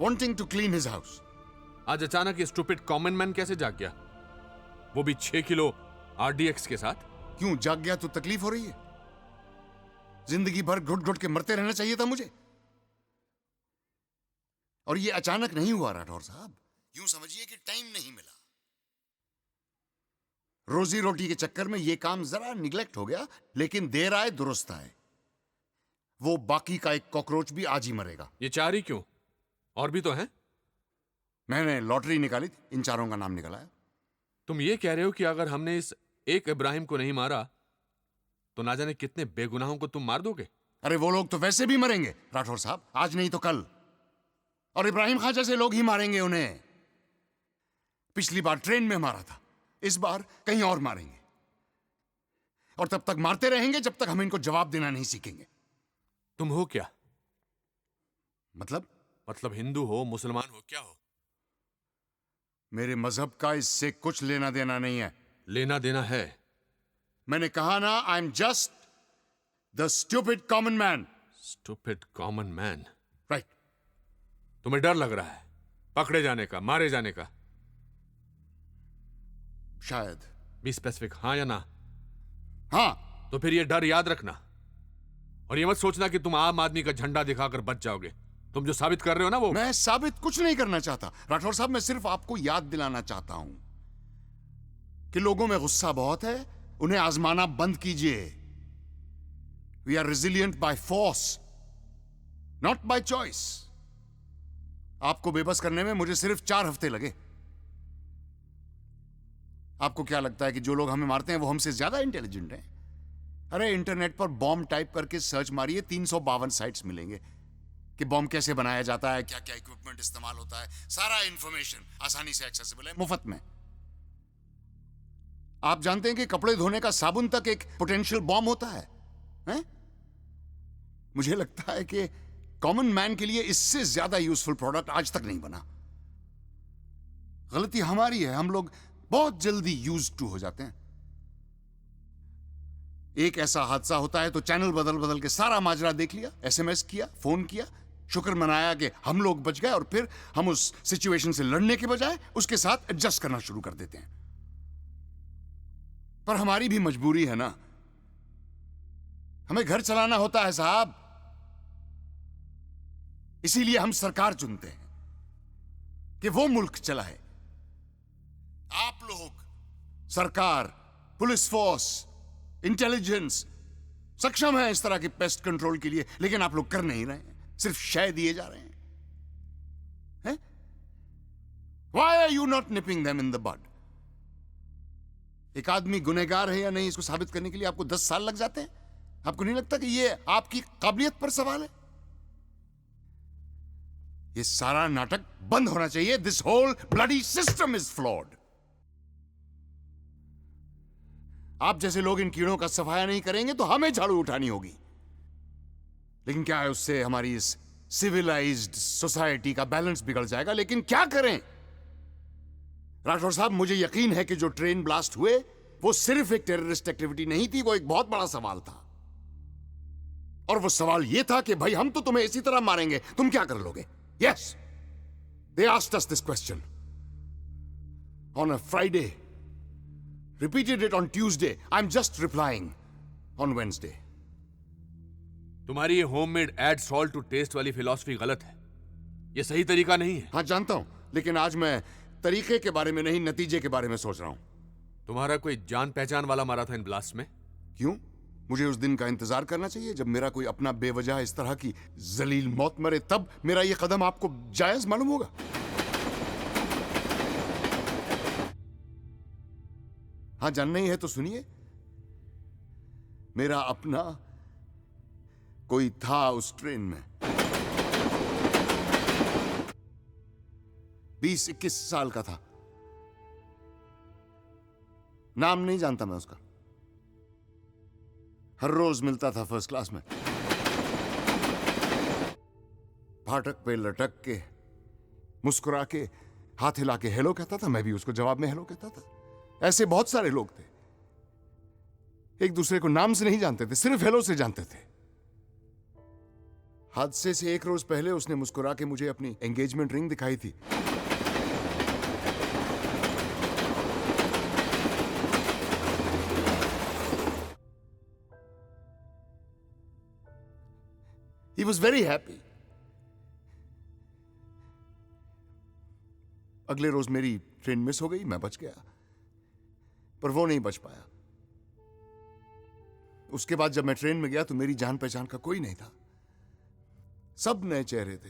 wanting to clean his house. आज अचानक ये स्टूपिड कॉमन मैन कैसे जाग गया, वो भी 6 किलो RDX के साथ? क्यों जाग गया तो तकलीफ हो रही है? जिंदगी भर घुट घुट के मरते रहना चाहिए था मुझे, और ये अचानक नहीं हुआ राठौर साहब। यूं समझिए कि टाइम नहीं मिला। रोजी रोटी के चक्कर में ये काम जरा निगलेक्ट हो गया, लेकिन देर आए दुरुस्त आए। वो बाकी का एक कॉकरोच भी आज ही मरेगा। ये 4 ही क्यों, और भी तो हैं? मैंने लॉटरी निकाली थी, इन चारों का नाम निकला है। तुम ये कह रहे हो कि अगर हमने इस एक इब्राहिम को नहीं मारा तो ना जाने कितने बेगुनाहों को तुम मार दोगे? अरे वो लोग तो वैसे भी मरेंगे राठौर साहब, आज नहीं तो कल। और इब्राहिम खां जैसे लोग ही मारेंगे उन्हें। पिछली बार ट्रेन में मारा था, इस बार कहीं और मारेंगे। और तब तक मारते रहेंगे जब तक हम इनको जवाब देना नहीं सीखेंगे। तुम हो क्या? मतलब हिंदू हो, मुसलमान हो, क्या हो? मेरे मजहब का इससे कुछ लेना देना नहीं है, लेना देना है। मैंने कहा ना, आई am just the stupid common man. Stupid common man? Right. तुम्हें डर लग रहा है पकड़े जाने का, मारे जाने का? शायद। बी स्पेसिफिक, हाँ या ना? हाँ। तो फिर ये डर याद रखना, और ये मत सोचना कि तुम आम आदमी का झंडा दिखाकर बच जाओगे। तुम जो साबित कर रहे हो ना, वो मैं साबित कुछ नहीं करना चाहता राठौर साहब। मैं सिर्फ आपको याद दिलाना चाहता हूं कि लोगों में गुस्सा बहुत है, उन्हें आजमाना बंद कीजिए। We are resilient by force, not by choice. आपको बेबस करने में मुझे सिर्फ 4 हफ्ते लगे। आपको क्या लगता है कि जो लोग हमें मारते हैं वो हमसे ज्यादा इंटेलिजेंट हैं? अरे इंटरनेट पर बॉम्ब टाइप करके सर्च मारिए, 352 साइट्स मिलेंगे कि बॉम्ब कैसे बनाया जाता है, क्या क्या इक्विपमेंट इस्तेमाल होता है। सारा इंफॉर्मेशन आसानी से एक्सेसिबल है, मुफ्त में। आप जानते हैं कि कपड़े धोने का साबुन तक एक पोटेंशियल बॉम्ब होता है, हैं? मुझे लगता है कि कॉमन मैन के लिए इससे ज्यादा यूजफुल प्रोडक्ट आज तक नहीं बना। गलती हमारी है, हम लोग बहुत जल्दी यूज्ड टू हो जाते हैं। एक ऐसा हादसा होता है तो चैनल बदल बदल के सारा माजरा देख लिया, एसएमएस किया, फोन किया, शुक्र मनाया कि हम लोग बच गए, और फिर हम उस सिचुएशन से लड़ने के बजाय उसके साथ एडजस्ट करना शुरू कर देते हैं। पर हमारी भी मजबूरी है ना, हमें घर चलाना होता है साहब। इसीलिए हम सरकार चुनते हैं कि वो मुल्क चलाए। आप लोग, सरकार, पुलिस फोर्स, इंटेलिजेंस सक्षम है इस तरह की पेस्ट कंट्रोल के लिए, लेकिन आप लोग कर नहीं रहे हैं, सिर्फ शय दिए जा रहे हैं। Why are you not nipping them in the bud? एक आदमी गुनहगार है या नहीं, इसको साबित करने के लिए आपको 10 साल लग जाते हैं। आपको नहीं लगता कि ये आपकी काबिलियत पर सवाल है? ये सारा नाटक बंद होना चाहिए। This whole bloody system is flawed. आप जैसे लोग इन कीड़ों का सफाया नहीं करेंगे तो हमें झाड़ू उठानी होगी। लेकिन क्या है, उससे हमारी इस सिविलाइज्ड सोसाइटी का बैलेंस बिगड़ जाएगा। लेकिन क्या करें राठौर साहब, मुझे यकीन है कि जो ट्रेन ब्लास्ट हुए वो सिर्फ एक टेररिस्ट एक्टिविटी नहीं थी, वो एक बहुत बड़ा सवाल था। और वो सवाल ये था कि भाई हम तो तुम्हें इसी तरह मारेंगे, तुम क्या कर लोगे? Yes, they asked us this question on a Friday, repeated it on Tuesday. I'm just replying on Wednesday. तुम्हारी ये homemade add salt to taste वाली फिलॉसफी गलत है। ये सही तरीका नहीं है। हाँ जानता हूं, लेकिन आज मैं तरीके के बारे में नहीं, नतीजे के बारे में सोच रहा हूं। तुम्हारा कोई जान पहचान वाला मारा था इन ब्लास्ट में? क्यों? मुझे उस दिन का इंतजार करना चाहिए जब मेरा कोई अपना बेवजह इस तरह की जलील मौत मरे, तब मेरा ये कदम आपको जायज मालूम होगा? हाँ, जानना ही है तो सुनिए। मेरा अपना कोई था उस ट्रेन में। 20-21 साल का था। नाम नहीं जानता मैं उसका। हर रोज मिलता था फर्स्ट क्लास में। फाटक पे लटक के, मुस्कुरा के, हाथ हिला के हेलो कहता था, मैं भी उसको जवाब में हेलो कहता था। ऐसे बहुत सारे लोग थे, एक दूसरे को नाम से नहीं जानते थे, सिर्फ हेलो से जानते थे। हादसे से 1 रोज पहले उसने मुस्कुरा के मुझे अपनी एंगेजमेंट रिंग दिखाई थी। He was very happy. अगले रोज मेरी ट्रेन मिस हो गई, मैं बच गया, पर वो नहीं बच पाया। उसके बाद जब मैं ट्रेन में गया तो मेरी जान पहचान का कोई नहीं था, सब नए चेहरे थे।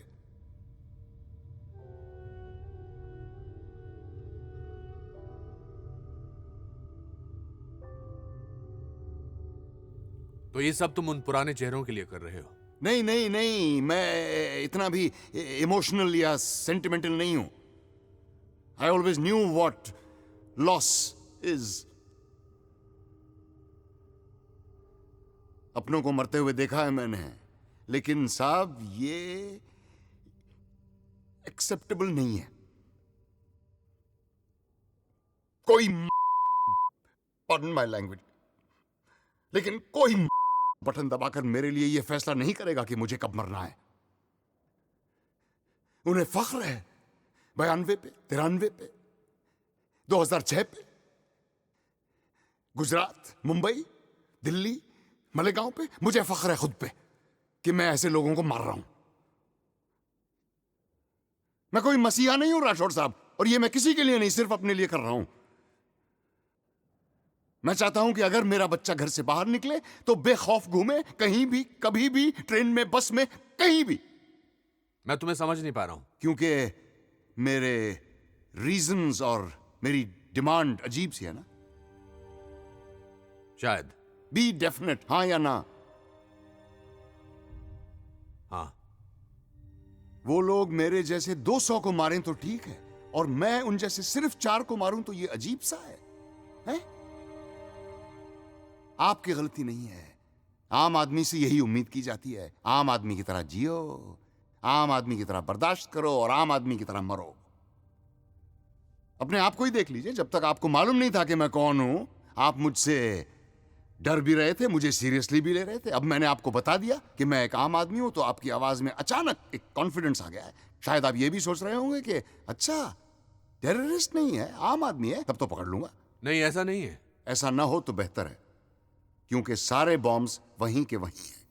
तो ये सब तुम उन पुराने चेहरों के लिए कर रहे हो? नहीं नहीं नहीं, मैं इतना भी इमोशनल या सेंटिमेंटल नहीं हूं। I always knew what loss is. अपनों को मरते हुए देखा है मैंने, लेकिन साहब ये एक्सेप्टेबल नहीं है। कोई Pardon my language. लेकिन कोई बटन दबाकर मेरे लिए यह फैसला नहीं करेगा कि मुझे कब मरना है। उन्हें फख्र है 92 पे, 93 पे, 2006 पे, गुजरात, मुंबई, दिल्ली, मलेगांव पे। मुझे फख्र है खुद पे कि मैं ऐसे लोगों को मार रहा हूं। मैं कोई मसीहा नहीं हूं राठौड़ साहब, और ये मैं किसी के लिए नहीं, सिर्फ अपने लिए कर रहा हूं। मैं चाहता हूं कि अगर मेरा बच्चा घर से बाहर निकले तो बेखौफ घूमे, कहीं भी, कभी भी, ट्रेन में, बस में, कहीं भी। मैं तुम्हें समझ नहीं पा रहा हूं। क्योंकि मेरे रीजंस और मेरी डिमांड अजीब सी है ना। शायद। बी डेफिनेट, हाँ या ना। हाँ। वो लोग मेरे जैसे 200 को मारें तो ठीक है, और मैं उन जैसे सिर्फ 4 को मारूं तो ये अजीब सा है, हैं? आपकी गलती नहीं है। आम आदमी से यही उम्मीद की जाती है। आम आदमी की तरह जियो, आम आदमी की तरह बर्दाश्त करो, और आम आदमी की तरह मरो। अपने आप को ही देख लीजिए। जब तक आपको मालूम नहीं था कि मैं कौन हूं, आप मुझसे डर भी रहे थे, मुझे सीरियसली भी ले रहे थे। अब मैंने आपको बता दिया कि मैं एक आम आदमी हूं, तो आपकी आवाज में अचानक एक कॉन्फिडेंस आ गया है। शायद आप ये भी सोच रहे होंगे कि अच्छा, टेररिस्ट नहीं है, आम आदमी है, तब तो पकड़ लूंगा। नहीं, ऐसा नहीं है। ऐसा ना हो तो बेहतर है, क्योंकि सारे बॉम्ब्स वहीं के वहीं हैं।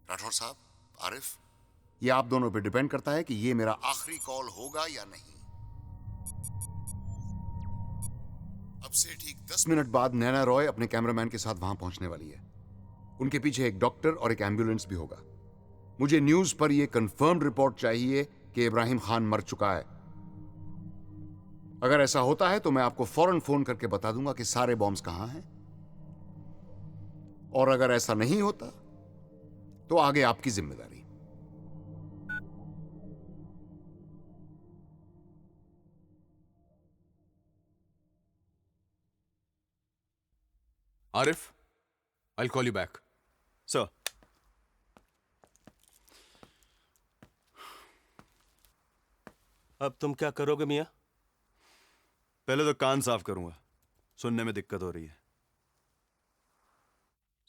राठौर साहब, आरिफ, ये आप दोनों पे डिपेंड करता है कि ये मेरा आखिरी कॉल होगा या नहीं। अब से ठीक 10 मिनट बाद नैना रॉय अपने कैमरामैन के साथ वहां पहुंचने वाली है। उनके पीछे एक डॉक्टर और एक एम्बुलेंस भी होगा। मुझे न्यूज पर यह कंफर्म्ड रिपोर्ट चाहिए कि इब्राहिम खान मर चुका है। अगर ऐसा होता है तो मैं आपको फौरन फोन करके बता दूंगा कि सारे बॉम्ब्स कहां हैं, और अगर ऐसा नहीं होता तो आगे आपकी जिम्मेदारी। Arif, I'll call you back. Sir. अब तुम क्या करोगे मियां? पहले तो कान साफ करूंगा, सुनने में दिक्कत हो रही है।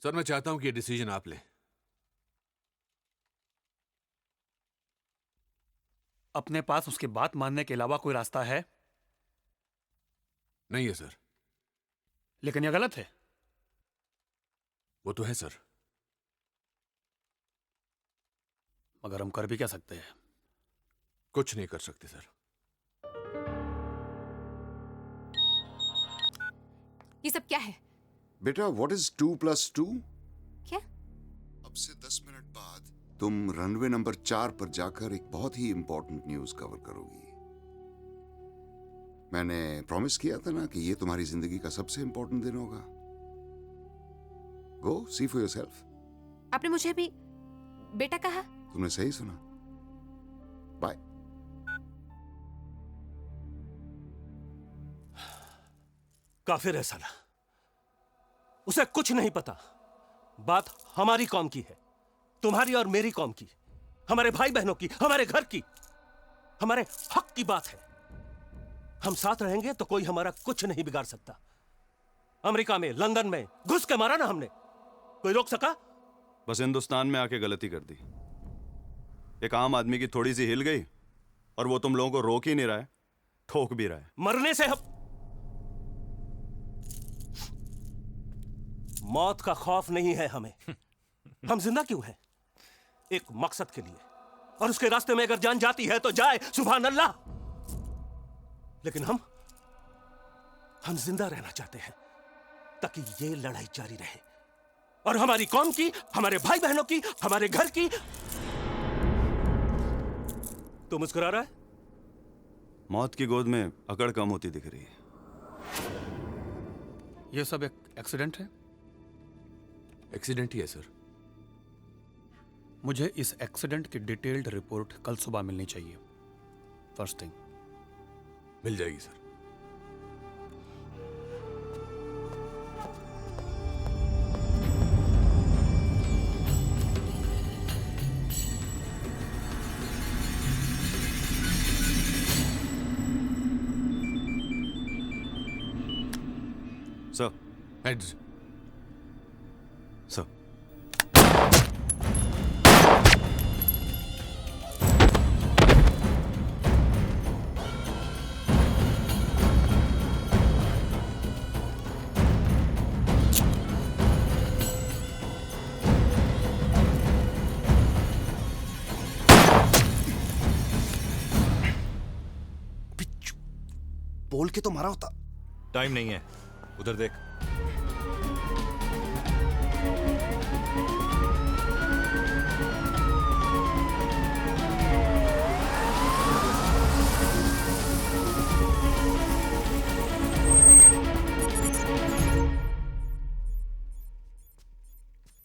सर, मैं चाहता हूं कि ये डिसीजन आप लें। अपने पास उसकी बात मानने के अलावा कोई रास्ता है? नहीं है सर। लेकिन यह गलत है। वो तो है सर। मगर हम कर भी क्या सकते हैं? कुछ नहीं कर सकते सर। ये सब क्या है? बेटा, व्हाट इज 2 + 2? क्या? अब से 10 मिनट बाद तुम रनवे नंबर 4 पर जाकर एक बहुत ही इंपॉर्टेंट न्यूज कवर करोगी। मैंने प्रॉमिस किया था ना कि ये तुम्हारी जिंदगी का सबसे इंपॉर्टेंट दिन होगा। गो सी फॉर योरसेल्फ। आपने मुझे भी बेटा कहा? तुमने सही सुना। बाय। काफिर है साला, उसे कुछ नहीं पता। बात हमारी कौम की है, तुम्हारी और मेरी कौम की, हमारे भाई बहनों की, हमारे घर की, हमारे हक की बात है। हम साथ रहेंगे तो कोई हमारा कुछ नहीं बिगाड़ सकता। अमेरिका में, लंदन में घुस के मारा ना हमने, कोई रोक सका? बस हिंदुस्तान में आके गलती कर दी। एक आम आदमी की थोड़ी सी हिल गई, और वो तुम लोगों को रोक ही नहीं रहा है, ठोक भी रहा है। मरने से हम मौत का खौफ नहीं है हमें। हम जिंदा क्यों हैं? एक मकसद के लिए, और उसके रास्ते में अगर जान जाती है तो जाए, सुभान अल्लाह। लेकिन हम जिंदा रहना चाहते हैं ताकि ये लड़ाई जारी रहे, और हमारी कौम की, हमारे भाई बहनों की, हमारे घर की। तू मुस्कुरा रहा है? मौत की गोद में अकड़ कम होती दिख रही है। यह सब एक एक्सीडेंट है? एक्सीडेंट ही है सर। मुझे इस एक्सीडेंट की डिटेल्ड रिपोर्ट कल सुबह मिलनी चाहिए, फर्स्ट थिंग। मिल जाएगी सर। Sir, heads. सर। बोल के तो मारा होता। टाइम नहीं है, उधर देख।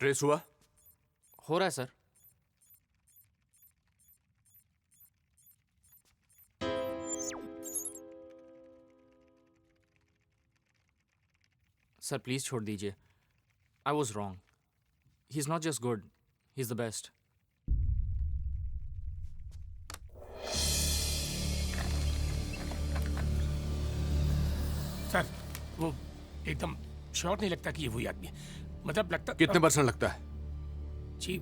ट्रेस हुआ? हो रहा है सर। सर प्लीज छोड़ दीजिए। I was wrong. He is not just good, he is the best. Sir वो एकदम श्योर नहीं लगता कि ये वही आदमी है। मतलब लगता कितने परसेंट लगता है? जी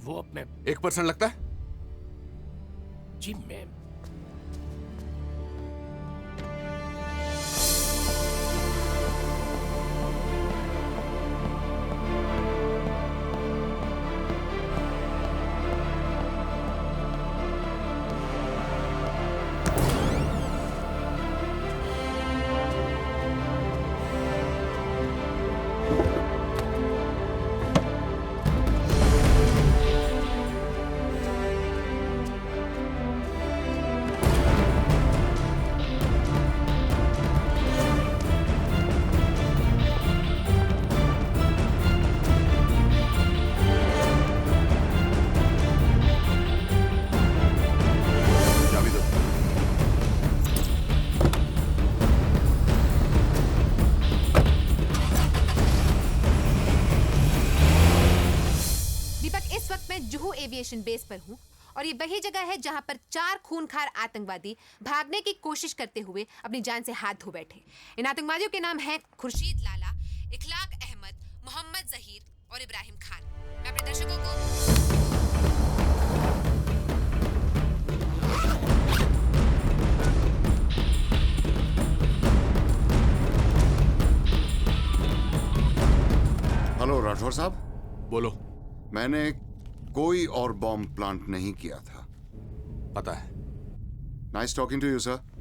वो अपने 1% लगता है? जी मैं एविएशन बेस पर हूँ और ये वही जगह है जहाँ पर 4 खूंखार आतंकवादी भागने की कोशिश करते हुए अपनी जान से हाथ धो बैठे। इन आतंकवादियों के नाम हैं खुर्शीद लाला, इखलाक अहमद, मोहम्मद जहीर और इब्राहिम खान। मैं अपने दर्शकों को हेलो राठौर साहब। बोलो। मैंने कोई और बॉम्ब प्लांट नहीं किया था। पता है। Nice talking to you sir.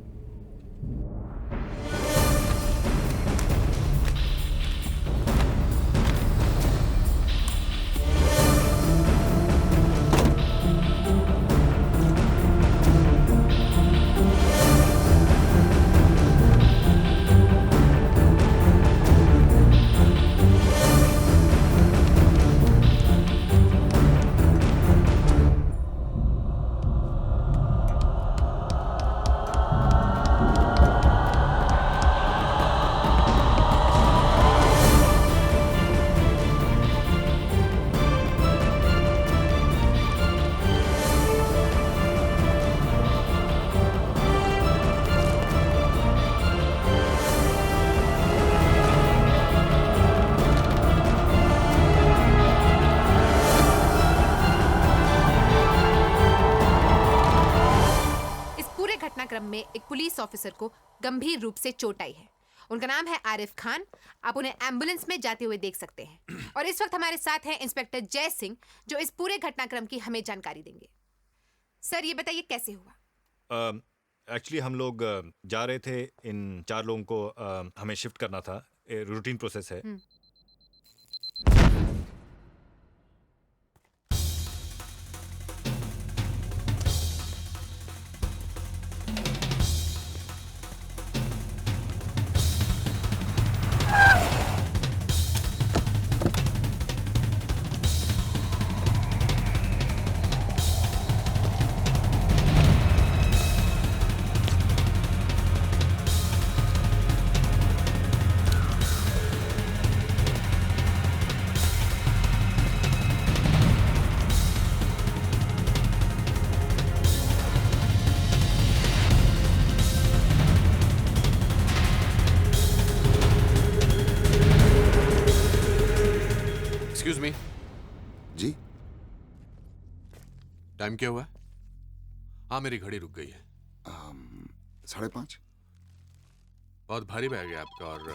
में एक पुलिस ऑफिसर को गंभीर रूप से चोट आई है। उनका नाम है आरिफ खान। आप उन्हें एम्बुलेंस में जाते हुए देख सकते हैं। और इस वक्त हमारे साथ हैं इंस्पेक्टर जय सिंह, जो इस पूरे घटनाक्रम की हमें जानकारी देंगे। सर ये बताइए कैसे हुआ? एक्चुअली हम लोग जा रहे थे, इन 4 लोगों को हमें शिफ्ट करना था। रूटीन प्रोसेस है। Excuse me. जी। टाइम क्या हुआ है? हाँ, मेरी घड़ी रुक गई है। 5:30। बहुत भारी बैग है आपका। और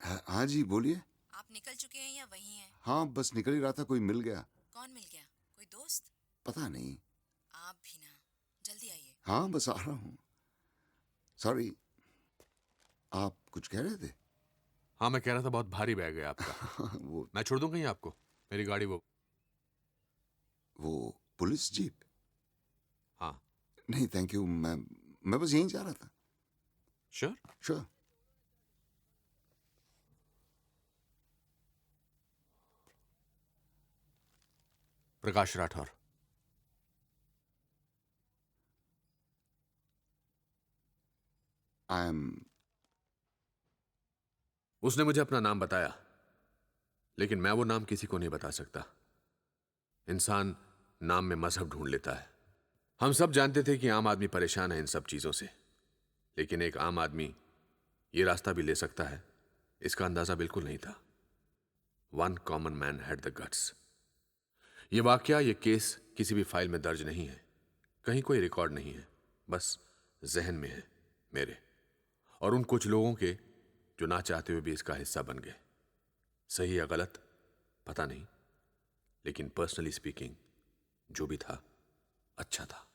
हाँ जी, बोलिए। आप निकल चुके हैं या वहीं हैं? हाँ, बस निकल ही रहा था, कोई मिल गया। कौन मिल गया? कोई दोस्त? पता नहीं। आप भी ना, जल्दी आइए। हाँ, बस आ रहा हूँ। सॉरी, आप कुछ कह रहे थे? हाँ, मैं कह रहा था बहुत भारी बैग है आपका। वो मैं छोड़ दूं कहीं आपको? मेरी गाड़ी वो पुलिस जीप? हाँ। नहीं थैंक यू, मैं बस यहीं जा रहा था। Sure? Sure. Prakash Rathore. I am. उसने मुझे अपना नाम बताया, लेकिन मैं वो नाम किसी को नहीं बता सकता। इंसान नाम में मजहब ढूंढ लेता है। हम सब जानते थे कि आम आदमी परेशान है इन सब चीजों से, लेकिन एक आम आदमी ये रास्ता भी ले सकता है, इसका अंदाजा बिल्कुल नहीं था। One common man had the guts. ये वाकया, ये केस किसी भी फाइल में दर्ज नहीं है, कहीं कोई रिकॉर्ड नहीं है, बस जहन में है मेरे और उन कुछ लोगों के जो ना चाहते हुए भी इसका हिस्सा बन गए। सही या गलत पता नहीं, लेकिन पर्सनली स्पीकिंग जो भी था अच्छा था।